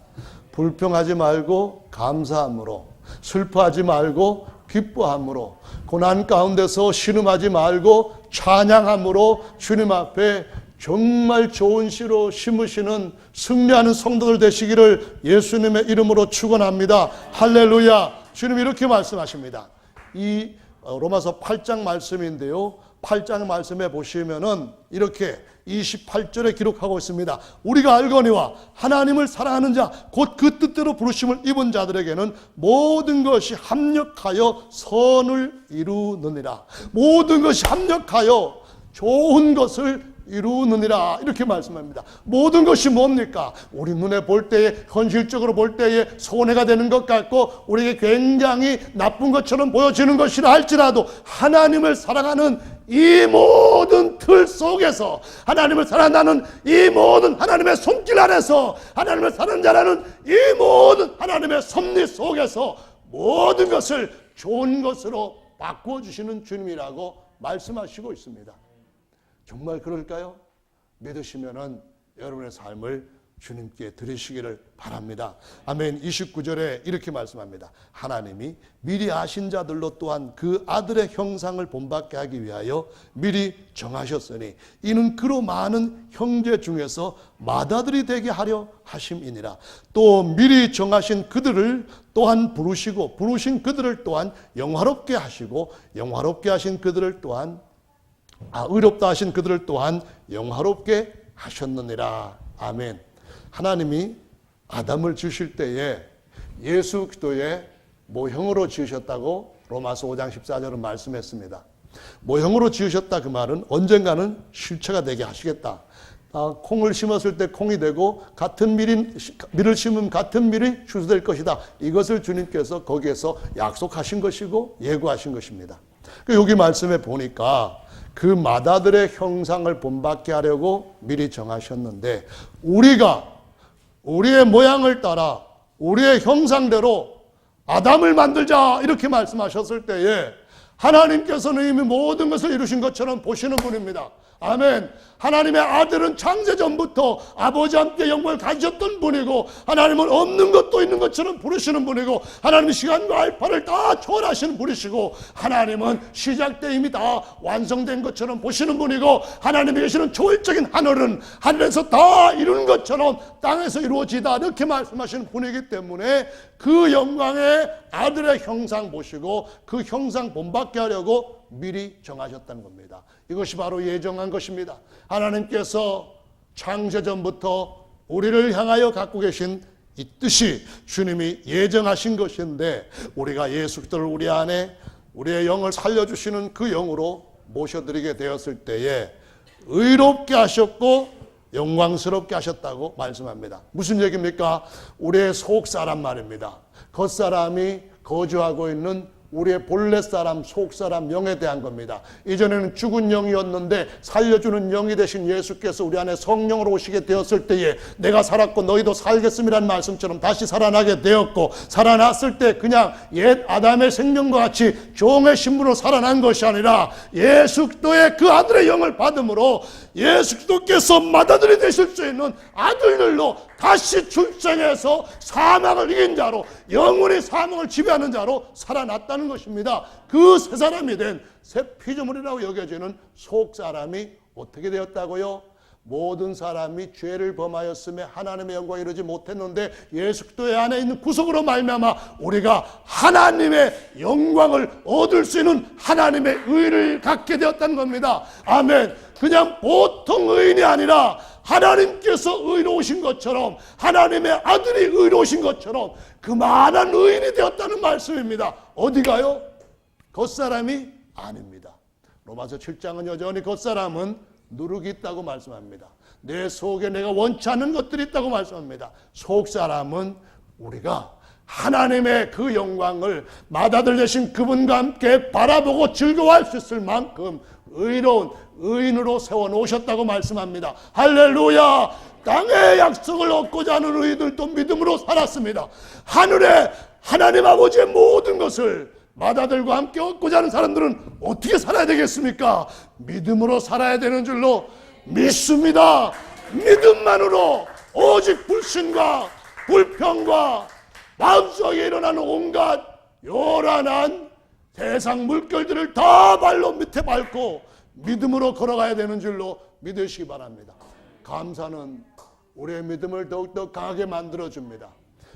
불평하지 말고 감사함으로, 슬퍼하지 말고 기뻐함으로, 고난 가운데서 신음하지 말고 찬양함으로 주님 앞에 정말 좋은 씨로 심으시는 승리하는 성도들 되시기를 예수님의 이름으로 축원합니다. 할렐루야. 주님 이렇게 말씀하십니다. 이 로마서 8장 말씀인데요, 8장 말씀에 보시면은 이렇게 28절에 기록하고 있습니다. 우리가 알거니와 하나님을 사랑하는 자 곧 그 뜻대로 부르심을 입은 자들에게는 모든 것이 합력하여 선을 이루느니라. 모든 것이 합력하여 좋은 것을 이루느니라, 이렇게 말씀합니다. 모든 것이 뭡니까? 우리 눈에 볼 때에, 현실적으로 볼 때에 손해가 되는 것 같고 우리에게 굉장히 나쁜 것처럼 보여지는 것이라 할지라도 하나님을 사랑하는 이 모든 틀 속에서, 하나님을 사랑한다는 이 모든 하나님의 손길 안에서, 하나님을 사랑하는 자라는 이 모든 하나님의 섭리 속에서 모든 것을 좋은 것으로 바꿔주시는 주님이라고 말씀하시고 있습니다. 정말 그럴까요? 믿으시면은 여러분의 삶을 주님께 드리시기를 바랍니다. 아멘. 29절에 이렇게 말씀합니다. 하나님이 미리 아신 자들로 또한 그 아들의 형상을 본받게 하기 위하여 미리 정하셨으니 이는 그로 많은 형제 중에서 맏아들이 되게 하려 하심이니라. 또 미리 정하신 그들을 또한 부르시고 부르신 그들을 또한 영화롭게 하시고 영화롭게 하신 그들을 또한 의롭다 하신 그들을 또한 영화롭게 하셨느니라. 아멘. 하나님이 아담을 주실 때에 예수 그리스도의 모형으로 지으셨다고 로마서 5장 14절은 말씀했습니다. 모형으로 지으셨다 그 말은 언젠가는 실체가 되게 하시겠다. 콩을 심었을 때 콩이 되고 같은 밀을 심으면 같은 밀이 추수될 것이다. 이것을 주님께서 거기에서 약속하신 것이고 예고하신 것입니다. 여기 말씀에 보니까 그 맏아들의 형상을 본받게 하려고 미리 정하셨는데 우리가 우리의 모양을 따라 우리의 형상대로 아담을 만들자 이렇게 말씀하셨을 때에 하나님께서는 이미 모든 것을 이루신 것처럼 보시는 분입니다. 아멘. 하나님의 아들은 창세전부터 아버지와 함께 영광을 가지셨던 분이고 하나님은 없는 것도 있는 것처럼 부르시는 분이고 하나님은 시간과 알파를 다 초월하시는 분이시고 하나님은 시작 때 이미 다 완성된 것처럼 보시는 분이고 하나님이 계시는 초월적인 하늘은 하늘에서 다 이루는 것처럼 땅에서 이루어지다 이렇게 말씀하시는 분이기 때문에 그 영광의 아들의 형상 보시고 그 형상 본받게 하려고 미리 정하셨다는 겁니다. 이것이 바로 예정한 것입니다. 하나님께서 창세전부터 우리를 향하여 갖고 계신 이 뜻이 주님이 예정하신 것인데 우리가 예수 그리스도를 우리 안에 우리의 영을 살려주시는 그 영으로 모셔드리게 되었을 때에 의롭게 하셨고 영광스럽게 하셨다고 말씀합니다. 무슨 얘기입니까? 우리의 속사람 말입니다. 겉사람이 거주하고 있는 우리의 본래 사람, 속 사람, 영에 대한 겁니다. 이전에는 죽은 영이었는데 살려주는 영이 되신 예수께서 우리 안에 성령으로 오시게 되었을 때에 내가 살았고 너희도 살겠음이라는 말씀처럼 다시 살아나게 되었고 살아났을 때 그냥 옛 아담의 생명과 같이 종의 신분으로 살아난 것이 아니라 예수 그리스도의 그 아들의 영을 받음으로 예수 그리스도께서 맏아들이 되실 수 있는 아들들로 다시 출생해서 사망을 이긴 자로 영원히 사망을 지배하는 자로 살아났다는 것입니다. 그 새 사람이 된 새 피조물이라고 여겨지는 속 사람이 어떻게 되었다고요? 모든 사람이 죄를 범하였음에 하나님의 영광을 이루지 못했는데 예수 그리스도의 안에 있는 구속으로 말미암아 우리가 하나님의 영광을 얻을 수 있는 하나님의 의를 갖게 되었다는 겁니다. 아멘. 그냥 보통 의인이 아니라 하나님께서 의로우신 것처럼 하나님의 아들이 의로우신 것처럼 그만한 의인이 되었다는 말씀입니다. 어디가요? 겉사람이 아닙니다. 로마서 7장은 여전히 겉사람은 누룩이 있다고 말씀합니다. 내 속에 내가 원치 않는 것들이 있다고 말씀합니다. 속사람은 우리가 하나님의 그 영광을 맏아들 되신 그분과 함께 바라보고 즐거워할 수 있을 만큼 의로운 의인으로 세워놓으셨다고 말씀합니다. 할렐루야. 땅의 약속을 얻고자 하는 의인들도 믿음으로 살았습니다. 하늘에 하나님 아버지의 모든 것을 맏아들과 함께 얻고자 하는 사람들은 어떻게 살아야 되겠습니까? 믿음으로 살아야 되는 줄로 믿습니다. 믿음만으로 오직 불신과 불평과 마음속에 일어나는 온갖 요란한 세상 물결들을 다 발로 밑에 밟고 믿음으로 걸어가야 되는 줄로 믿으시기 바랍니다. 감사는 우리의 믿음을 더욱더 강하게 만들어줍니다.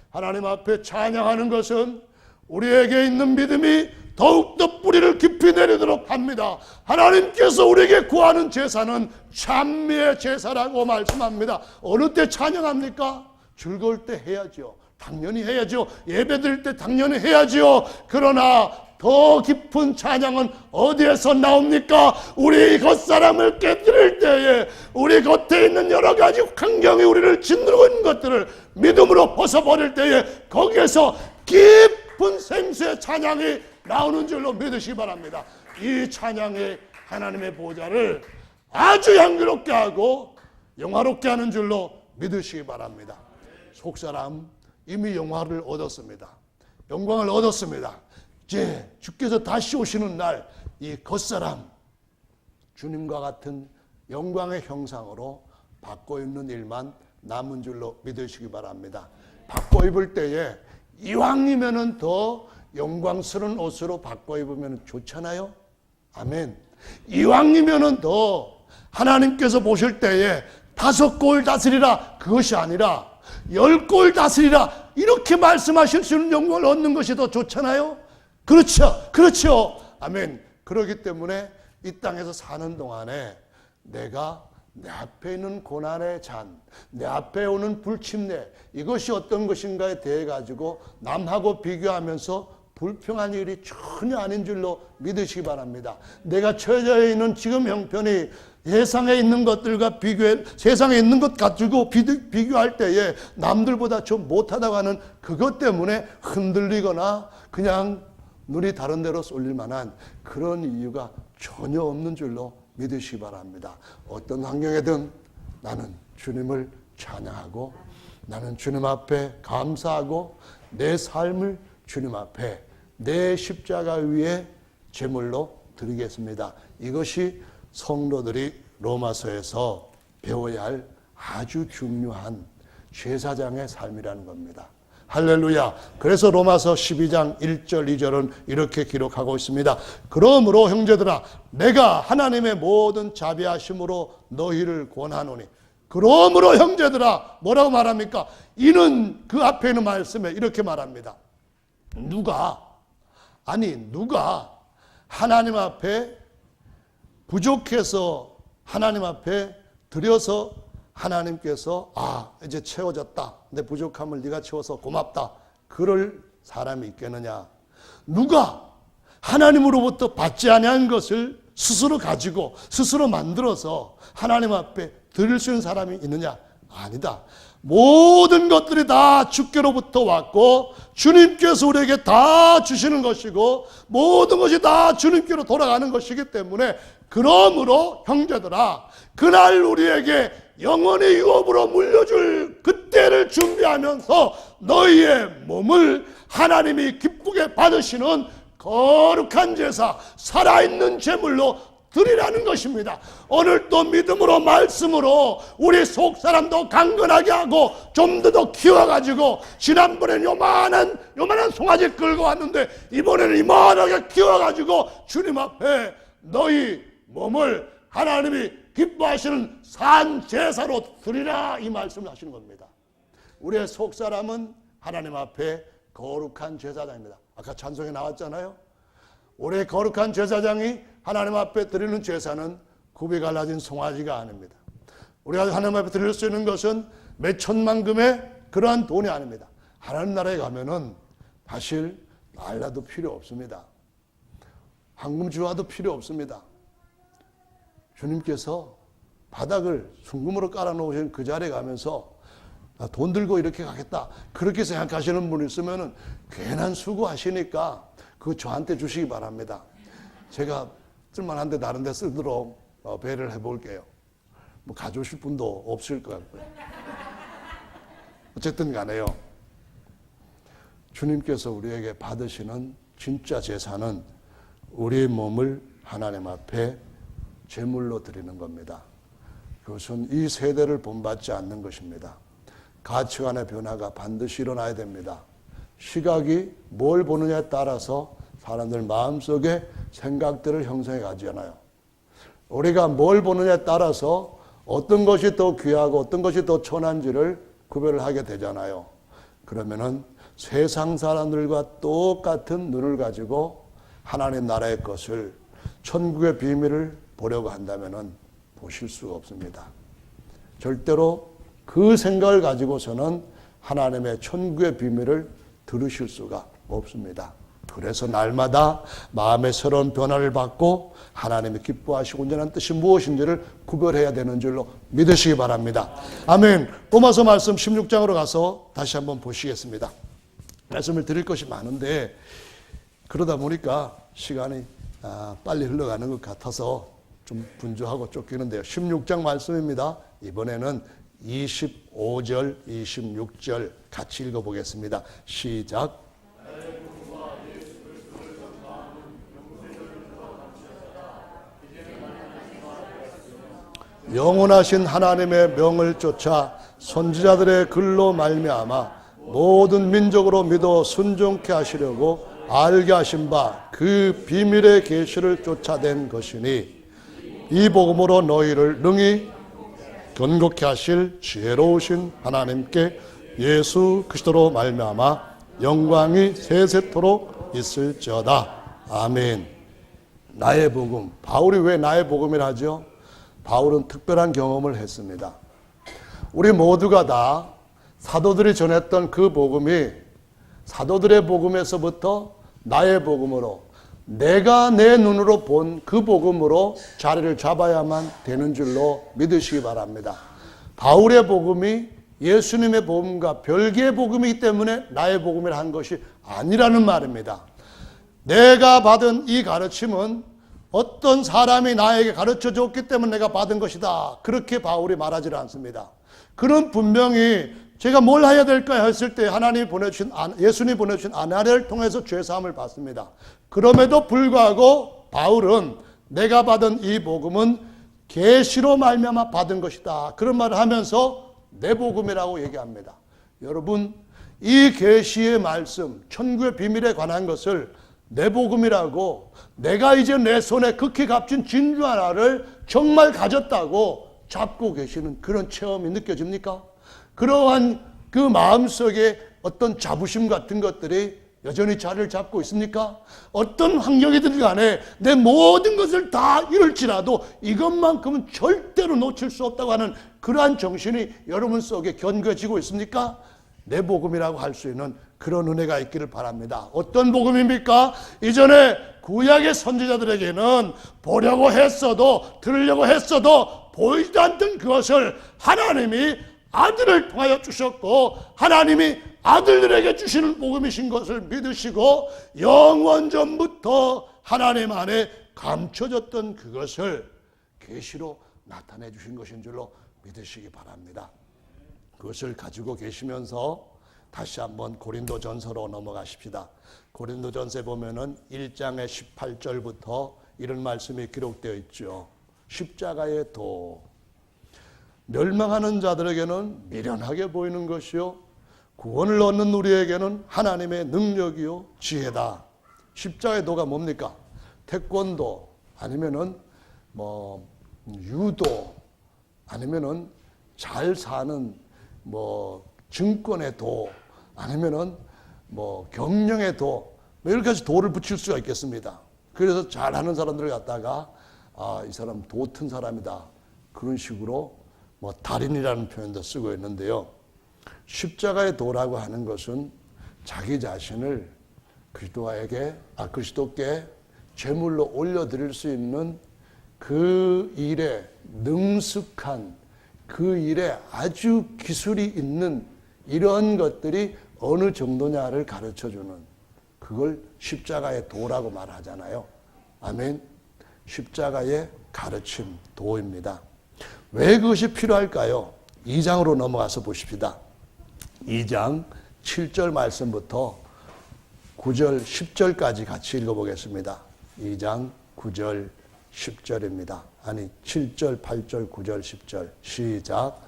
하나님 앞에 찬양하는 것은 우리에게 있는 믿음이 더욱더 뿌리를 깊이 내리도록 합니다. 하나님께서 우리에게 구하는 제사는 찬미의 제사라고 말씀합니다. 어느 때 찬양합니까? 즐거울 때 해야죠. 당연히 해야죠. 예배 드릴 때 당연히 해야죠. 그러나 더 깊은 찬양은 어디에서 나옵니까? 우리 겉사람을 깨뜨릴 때에 우리 겉에 있는 여러 가지 환경이 우리를 짓누르고 있는 것들을 믿음으로 벗어버릴 때에 거기에서 깊은 생수의 찬양이 나오는 줄로 믿으시기 바랍니다. 이 찬양이 하나님의 보좌를 아주 향기롭게 하고 영화롭게 하는 줄로 믿으시기 바랍니다. 속사람 이미 영화를 얻었습니다. 영광을 얻었습니다. 이제 주께서 다시 오시는 날 이 겉사람 주님과 같은 영광의 형상으로 바꿔 입는 일만 남은 줄로 믿으시기 바랍니다. 바꿔 입을 때에 이왕이면은 더 영광스러운 옷으로 바꿔 입으면 좋잖아요. 아멘. 이왕이면은 더 하나님께서 보실 때에 5골 다스리라 그것이 아니라 10골 다스리라 이렇게 말씀하실 수 있는 영광을 얻는 것이 더 좋잖아요. 그렇죠. 그렇죠. 아멘. 그렇기 때문에 이 땅에서 사는 동안에 내가 내 앞에 있는 고난의 잔, 내 앞에 오는 불침례 이것이 어떤 것인가에 대해 가지고 남하고 비교하면서 불평한 일이 전혀 아닌 줄로 믿으시기 바랍니다. 내가 처해 있는 지금 형편이 세상에 있는 것들과 세상에 있는 것 가지고 비교할 때에 남들보다 좀 못하다고 하는 그것 때문에 흔들리거나 그냥 눈이 다른 데로 쏠릴 만한 그런 이유가 전혀 없는 줄로 믿으시기 바랍니다. 어떤 환경에든 나는 주님을 찬양하고 나는 주님 앞에 감사하고 내 삶을 주님 앞에 내 십자가 위에 제물로 드리겠습니다. 이것이 성도들이 로마서에서 배워야 할 아주 중요한 제사장의 삶이라는 겁니다. 할렐루야. 그래서 로마서 12장 1절 2절은 이렇게 기록하고 있습니다. 그러므로 형제들아 내가 하나님의 모든 자비하심으로 너희를 권하노니. 그러므로 형제들아 뭐라고 말합니까? 이는 그 앞에 있는 말씀에 이렇게 말합니다. 누가 하나님 앞에 부족해서 하나님 앞에 드려서 하나님께서 이제 채워졌다. 내 부족함을 네가 채워서 고맙다. 그럴 사람이 있겠느냐. 누가 하나님으로부터 받지 아니한 것을 스스로 가지고 스스로 만들어서 하나님 앞에 드릴 수 있는 사람이 있느냐. 아니다. 모든 것들이 다 주께로부터 왔고 주님께서 우리에게 다 주시는 것이고 모든 것이 다 주님께로 돌아가는 것이기 때문에 그러므로 형제들아 그날 우리에게 영원히 유업으로 물려줄 그때를 준비하면서 너희의 몸을 하나님이 기쁘게 받으시는 거룩한 제사 살아있는 제물로 드리라는 것입니다. 오늘 또 믿음으로 말씀으로 우리 속사람도 강건하게 하고 좀 더 키워가지고 지난번에는 요만한 송아지 끌고 왔는데 이번에는 이만하게 키워가지고 주님 앞에 너희 몸을 하나님이 기뻐하시는 산 제사로 드리라 이 말씀을 하시는 겁니다. 우리의 속사람은 하나님 앞에 거룩한 제사장입니다. 아까 찬송에 나왔잖아요. 우리의 거룩한 제사장이 하나님 앞에 드리는 제사는 굽이 갈라진 송아지가 아닙니다. 우리가 하나님 앞에 드릴 수 있는 것은 몇 천만 금의 그러한 돈이 아닙니다. 하나님 나라에 가면은 사실 달러도 필요 없습니다. 황금 주화도 필요 없습니다. 주님께서 바닥을 순금으로 깔아놓으신 그 자리에 가면서 돈 들고 이렇게 가겠다 그렇게 생각하시는 분이 있으면 괜한 수고하시니까 그거 저한테 주시기 바랍니다. 제가 쓸만한데 다른 데 쓰도록 배려를 해볼게요. 뭐 가져오실 분도 없을 것 같고요. 어쨌든 간에요. 주님께서 우리에게 받으시는 진짜 제사는 우리의 몸을 하나님 앞에 제물로 드리는 겁니다. 그것은 이 세대를 본받지 않는 것입니다. 가치관의 변화가 반드시 일어나야 됩니다. 시각이 뭘 보느냐에 따라서 사람들 마음속에 생각들을 형성해 가잖아요. 우리가 뭘 보느냐에 따라서 어떤 것이 더 귀하고 어떤 것이 더 천한지를 구별을 하게 되잖아요. 그러면은 세상 사람들과 똑같은 눈을 가지고 하나님 나라의 것을 천국의 비밀을 보려고 한다면은 보실 수가 없습니다. 절대로 그 생각을 가지고서는 하나님의 천국의 비밀을 들으실 수가 없습니다. 그래서 날마다 마음의 새로운 변화를 받고 하나님이 기뻐하시고 온전한 뜻이 무엇인지를 구별해야 되는 줄로 믿으시기 바랍니다. 아멘. 로마서 말씀 16장으로 가서 다시 한번 보시겠습니다. 말씀을 드릴 것이 많은데 그러다 보니까 시간이 빨리 흘러가는 것 같아서 좀 분주하고 쫓기는데요. 16장 말씀입니다. 이번에는 25절, 26절 같이 읽어보겠습니다. 시작. 영원하신 하나님의 명을 쫓아 선지자들의 글로 말미암아 모든 민족으로 믿어 순종케 하시려고 알게 하신 바 그 비밀의 계시를 쫓아낸 것이니 이 복음으로 너희를 능히 견고케 하실 지혜로우신 하나님께 예수 그리스도로 말미암아 영광이 세세토록 있을지어다. 아멘. 나의 복음. 바울이 왜 나의 복음이라 하죠? 바울은 특별한 경험을 했습니다. 우리 모두가 다 사도들이 전했던 그 복음이 사도들의 복음에서부터 나의 복음으로, 내가 내 눈으로 본 그 복음으로 자리를 잡아야만 되는 줄로 믿으시기 바랍니다. 바울의 복음이 예수님의 복음과 별개의 복음이기 때문에 나의 복음이라 한 것이 아니라는 말입니다. 내가 받은 이 가르침은 어떤 사람이 나에게 가르쳐 줬기 때문에 내가 받은 것이다. 그렇게 바울이 말하지 않습니다. 그는 분명히 제가 뭘 해야 될까 했을 때 하나님이 보내주신, 예수님이 보내주신 아내를 통해서 죄사함을 받습니다. 그럼에도 불구하고 바울은 내가 받은 이 복음은 계시로 말미암아 받은 것이다. 그런 말을 하면서 내 복음이라고 얘기합니다. 여러분, 이 계시의 말씀, 천국의 비밀에 관한 것을 내 복음이라고, 내가 이제 내 손에 극히 값진 진주 하나를 정말 가졌다고 잡고 계시는 그런 체험이 느껴집니까? 그러한 그 마음속에 어떤 자부심 같은 것들이 여전히 자리를 잡고 있습니까? 어떤 환경이든 간에 내 모든 것을 다 잃을지라도 이것만큼은 절대로 놓칠 수 없다고 하는 그러한 정신이 여러분 속에 견고해지고 있습니까? 내 복음이라고 할 수 있는 그런 은혜가 있기를 바랍니다. 어떤 복음입니까? 이전에 구약의 선지자들에게는 보려고 했어도 들으려고 했어도 보이지 않던 그것을 하나님이 아들을 통하여 주셨고, 하나님이 아들들에게 주시는 복음이신 것을 믿으시고 영원 전부터 하나님 안에 감춰졌던 그것을 계시로 나타내 주신 것인 줄로 믿으시기 바랍니다. 그것을 가지고 계시면서 다시 한번 고린도전서로 넘어가십시다. 고린도전서에 보면은 1장의 18절부터 이런 말씀이 기록되어 있죠. 십자가의 도, 멸망하는 자들에게는 미련하게 보이는 것이요 구원을 얻는 우리에게는 하나님의 능력이요 지혜다. 십자가의 도가 뭡니까? 태권도, 아니면은 유도, 아니면은 잘 사는 증권의 도, 아니면은 경영의 도, 이렇게 해서 도를 붙일 수가 있겠습니다. 그래서 잘하는 사람들을 갖다가 이 사람 도 튼 사람이다, 그런 식으로 달인이라는 표현도 쓰고 있는데요. 십자가의 도라고 하는 것은 자기 자신을 그리스도께 제물로 올려드릴 수 있는 그 일에 능숙한, 그 일에 아주 기술이 있는 이런 것들이 어느 정도냐를 가르쳐주는, 그걸 십자가의 도라고 말하잖아요. 아멘. 십자가의 가르침, 도입니다. 왜 그것이 필요할까요? 2장으로 넘어가서 보십시다. 2장 7절 말씀부터 9절 10절까지 같이 읽어보겠습니다. 2장 9절 10절입니다. 아니 7절 8절 9절 10절 시작.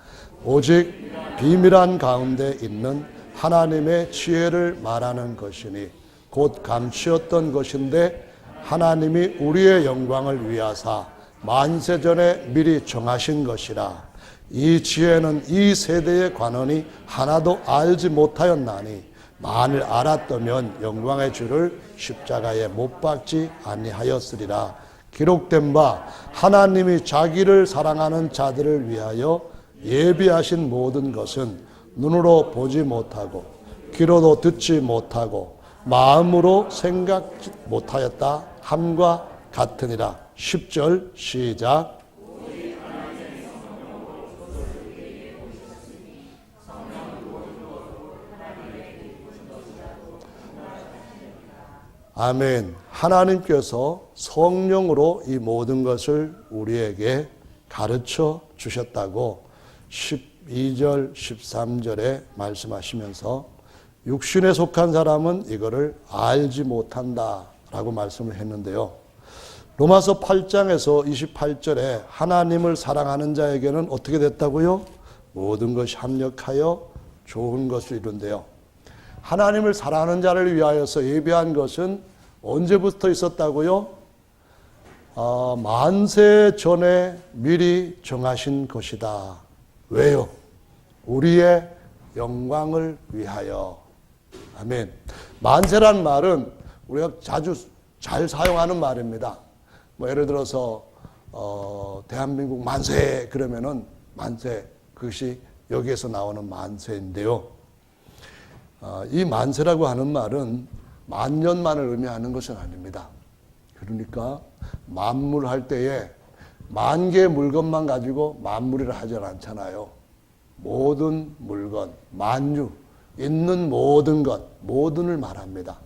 오직 비밀한 가운데 있는 하나님의 지혜를 말하는 것이니 곧 감추었던 것인데 하나님이 우리의 영광을 위하사 만세전에 미리 정하신 것이라. 이 지혜는 이 세대의 관원이 하나도 알지 못하였나니 만일 알았다면 영광의 주를 십자가에 못 박지 아니하였으리라. 기록된 바 하나님이 자기를 사랑하는 자들을 위하여 예비하신 모든 것은 눈으로 보지 못하고 귀로도 듣지 못하고 마음으로 생각지 못하였다 함과 같으니라. 10절 시작. 아멘. 하나님께서 성령으로 이 모든 것을 우리에게 가르쳐 주셨다고 12절 13절에 말씀하시면서 육신에 속한 사람은 이거를 알지 못한다라고 말씀을 했는데요. 로마서 8장에서 28절에 하나님을 사랑하는 자에게는 어떻게 됐다고요? 모든 것이 합력하여 좋은 것을 이룬대요. 하나님을 사랑하는 자를 위하여서 예비한 것은 언제부터 있었다고요? 만세 전에 미리 정하신 것이다. 왜요? 우리의 영광을 위하여. 아멘. 만세란 말은 우리가 자주 잘 사용하는 말입니다. 예를 들어서 대한민국 만세 그러면은 만세, 그것이 여기에서 나오는 만세인데요. 이 만세라고 하는 말은 만년만을 의미하는 것은 아닙니다. 그러니까 만물할 때에 만 개의 물건만 가지고 만물이라 하지 않잖아요. 모든 물건, 만유, 있는 모든 것, 모든을 말합니다.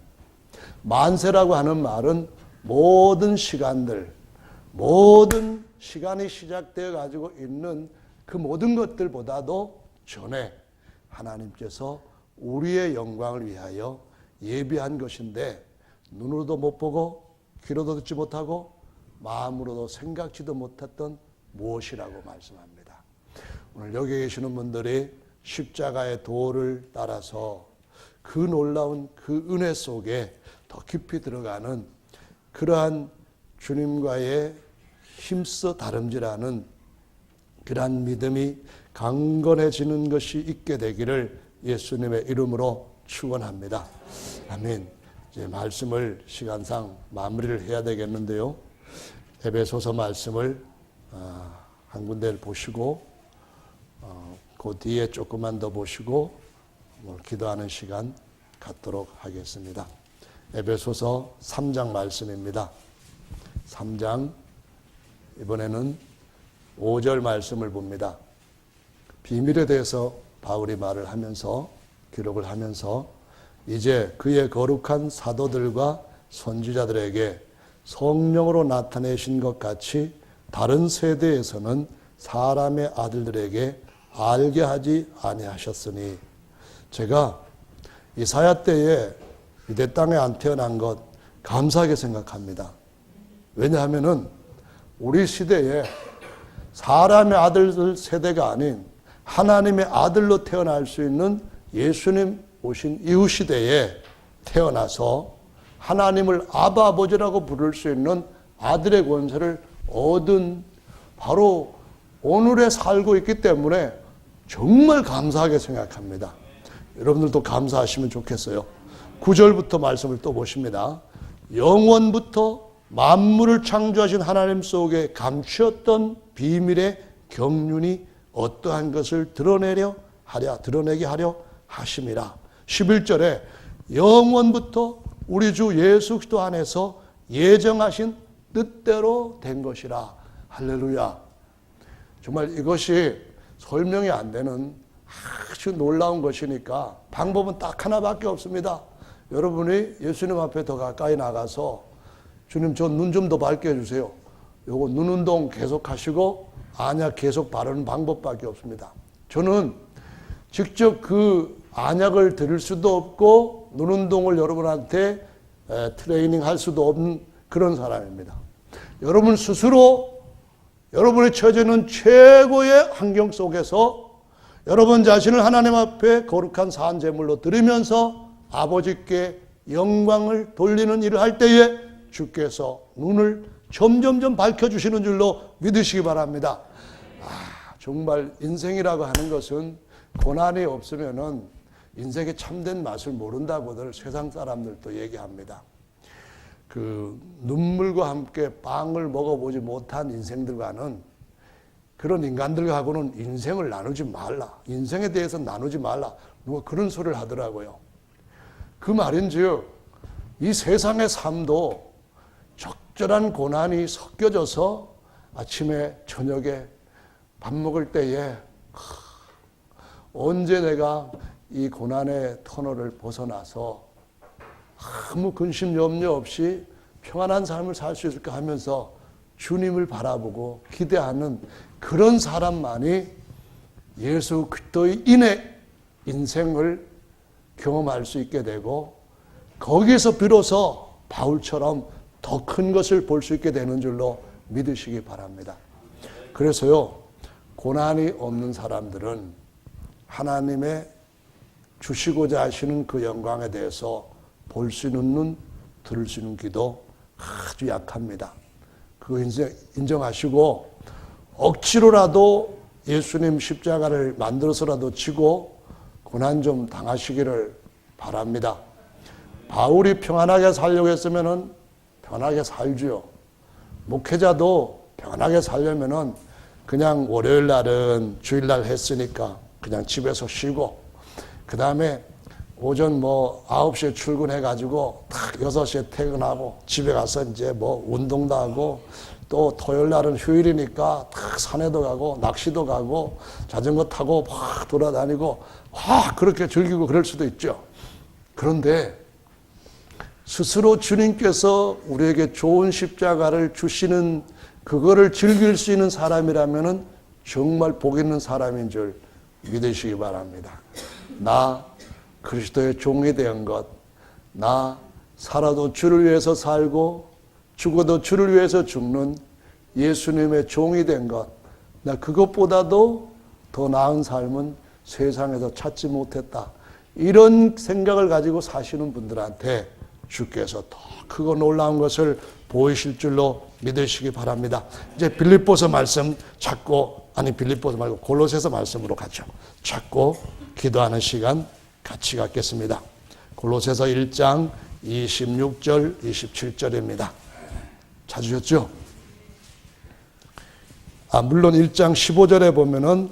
만세라고 하는 말은 모든 시간들, 모든 시간이 시작되어 가지고 있는 그 모든 것들보다도 전에 하나님께서 우리의 영광을 위하여 예비한 것인데 눈으로도 못 보고 귀로도 듣지 못하고 마음으로도 생각지도 못했던 무엇이라고 말씀합니다. 오늘 여기 계시는 분들이 십자가의 도를 따라서 그 놀라운 그 은혜 속에 더 깊이 들어가는 그러한 주님과의 힘써 다름질하는 그러한 믿음이 강건해지는 것이 있게 되기를 예수님의 이름으로 축원합니다. 아멘. 이제 말씀을 시간상 마무리를 해야 되겠는데요. 에베소서 말씀을 한 군데를 보시고 그 뒤에 조금만 더 보시고 기도하는 시간 갖도록 하겠습니다. 에베소서 3장 말씀입니다. 3장 이번에는 5절 말씀을 봅니다. 비밀에 대해서 바울이 말을 하면서 기록을 하면서 이제 그의 거룩한 사도들과 선지자들에게 성령으로 나타내신 것 같이 다른 세대에서는 사람의 아들들에게 알게 하지 아니하셨으니 제가 이사야 때에 내 땅에 안 태어난 것 감사하게 생각합니다. 왜냐하면은 우리 시대에 사람의 아들들 세대가 아닌 하나님의 아들로 태어날 수 있는 예수님 오신 이후 시대에 태어나서 하나님을 아바 아버지라고 부를 수 있는 아들의 권세를 얻은 바로 오늘에 살고 있기 때문에 정말 감사하게 생각합니다. 여러분들도 감사하시면 좋겠어요. 9절부터 말씀을 또 보십니다. 영원부터 만물을 창조하신 하나님 속에 감추었던 비밀의 경륜이 어떠한 것을 드러내게 하려 하심이라. 11절에 영원부터 우리 주 예수 그리스도 안에서 예정하신 뜻대로 된 것이라. 할렐루야. 정말 이것이 설명이 안 되는 아주 놀라운 것이니까 방법은 딱 하나밖에 없습니다. 여러분이 예수님 앞에 더 가까이 나가서 주님 저 눈 좀 더 밝게 해주세요. 요거 눈 운동 계속 하시고 안약 계속 바르는 방법밖에 없습니다. 저는 직접 그 안약을 드릴 수도 없고 눈 운동을 여러분한테 트레이닝 할 수도 없는 그런 사람입니다. 여러분 스스로 여러분이 처해지는 최고의 환경 속에서 여러분 자신을 하나님 앞에 거룩한 산 제물로 드리면서 아버지께 영광을 돌리는 일을 할 때에 주께서 눈을 점점점 밝혀주시는 줄로 믿으시기 바랍니다. 정말 인생이라고 하는 것은 고난이 없으면은 인생의 참된 맛을 모른다고들 세상 사람들도 얘기합니다. 그 눈물과 함께 빵을 먹어보지 못한 인생들과는 그런 인간들하고는 인생을 나누지 말라. 인생에 대해서 나누지 말라. 누가 그런 소리를 하더라고요. 그 말인즉 이 세상의 삶도 적절한 고난이 섞여져서 아침에 저녁에 밥 먹을 때에 언제 내가 이 고난의 터널을 벗어나서 아무 근심 염려 없이 평안한 삶을 살 수 있을까 하면서 주님을 바라보고 기대하는 그런 사람만이 예수 그리스도의 인의 인생을 경험할 수 있게 되고 거기에서 비로소 바울처럼 더 큰 것을 볼 수 있게 되는 줄로 믿으시기 바랍니다. 그래서요, 고난이 없는 사람들은 하나님의 주시고자 하시는 그 영광에 대해서 볼 수 있는 눈, 들을 수 있는 귀도 아주 약합니다. 그거 인정하시고 억지로라도 예수님 십자가를 만들어서라도 지고 고난 좀 당하시기를 바랍니다. 바울이 평안하게 살려고 했으면은 편하게 살지요. 목회자도 편하게 살려면은 그냥 월요일 날은 주일날 했으니까 그냥 집에서 쉬고 그 다음에 오전 9시에 출근해가지고 딱 6시에 퇴근하고 집에 가서 이제 운동도 하고 또 토요일 날은 휴일이니까 딱 산에도 가고 낚시도 가고 자전거 타고 막 돌아다니고 그렇게 즐기고 그럴 수도 있죠. 그런데 스스로 주님께서 우리에게 좋은 십자가를 주시는 그거를 즐길 수 있는 사람이라면 정말 복 있는 사람인 줄 믿으시기 바랍니다. 나 그리스도의 종이 된 것, 나 살아도 주를 위해서 살고 죽어도 주를 위해서 죽는 예수님의 종이 된 것, 나 그것보다도 더 나은 삶은 세상에서 찾지 못했다. 이런 생각을 가지고 사시는 분들한테 주께서 더 크고 놀라운 것을 보이실 줄로 믿으시기 바랍니다. 이제 빌립보서 말씀 찾고, 빌립보서 말고 골로새서 말씀으로 가죠. 찾고 기도하는 시간 같이 갖겠습니다. 골로새서 1장 26절 27절입니다. 찾으셨죠? 물론 1장 15절에 보면은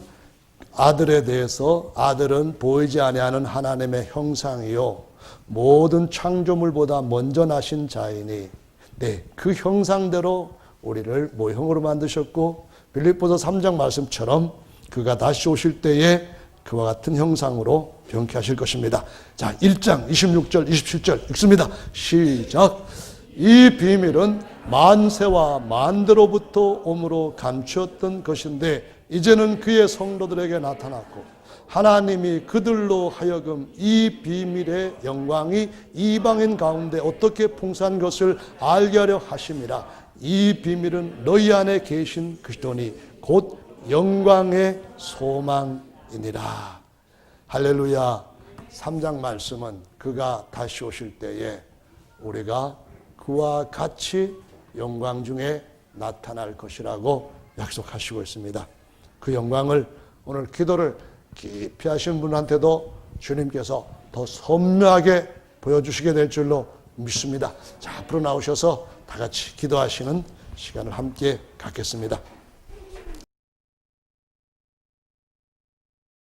아들에 대해서 아들은 보이지 아니하는 하나님의 형상이요 모든 창조물보다 먼저 나신 자이니 그 형상대로 우리를 모형으로 만드셨고 빌립보서 3장 말씀처럼 그가 다시 오실 때에 그와 같은 형상으로 변케하실 것입니다. 자, 1장 26절 27절 읽습니다. 시작. 이 비밀은 만세와 만대로부터 오므로 감추었던 것인데 이제는 그의 성도들에게 나타났고 하나님이 그들로 하여금 이 비밀의 영광이 이방인 가운데 어떻게 풍성한 것을 알게 하려 하심이라. 이 비밀은 너희 안에 계신 그리스도니 곧 영광의 소망이니라. 할렐루야. 3장 말씀은 그가 다시 오실 때에 우리가 그와 같이 영광 중에 나타날 것이라고 약속하시고 있습니다. 그 영광을 오늘 기도를 깊이 하신 분한테도 주님께서 더 선명하게 보여주시게 될 줄로 믿습니다. 자, 앞으로 나오셔서 다 같이 기도하시는 시간을 함께 갖겠습니다.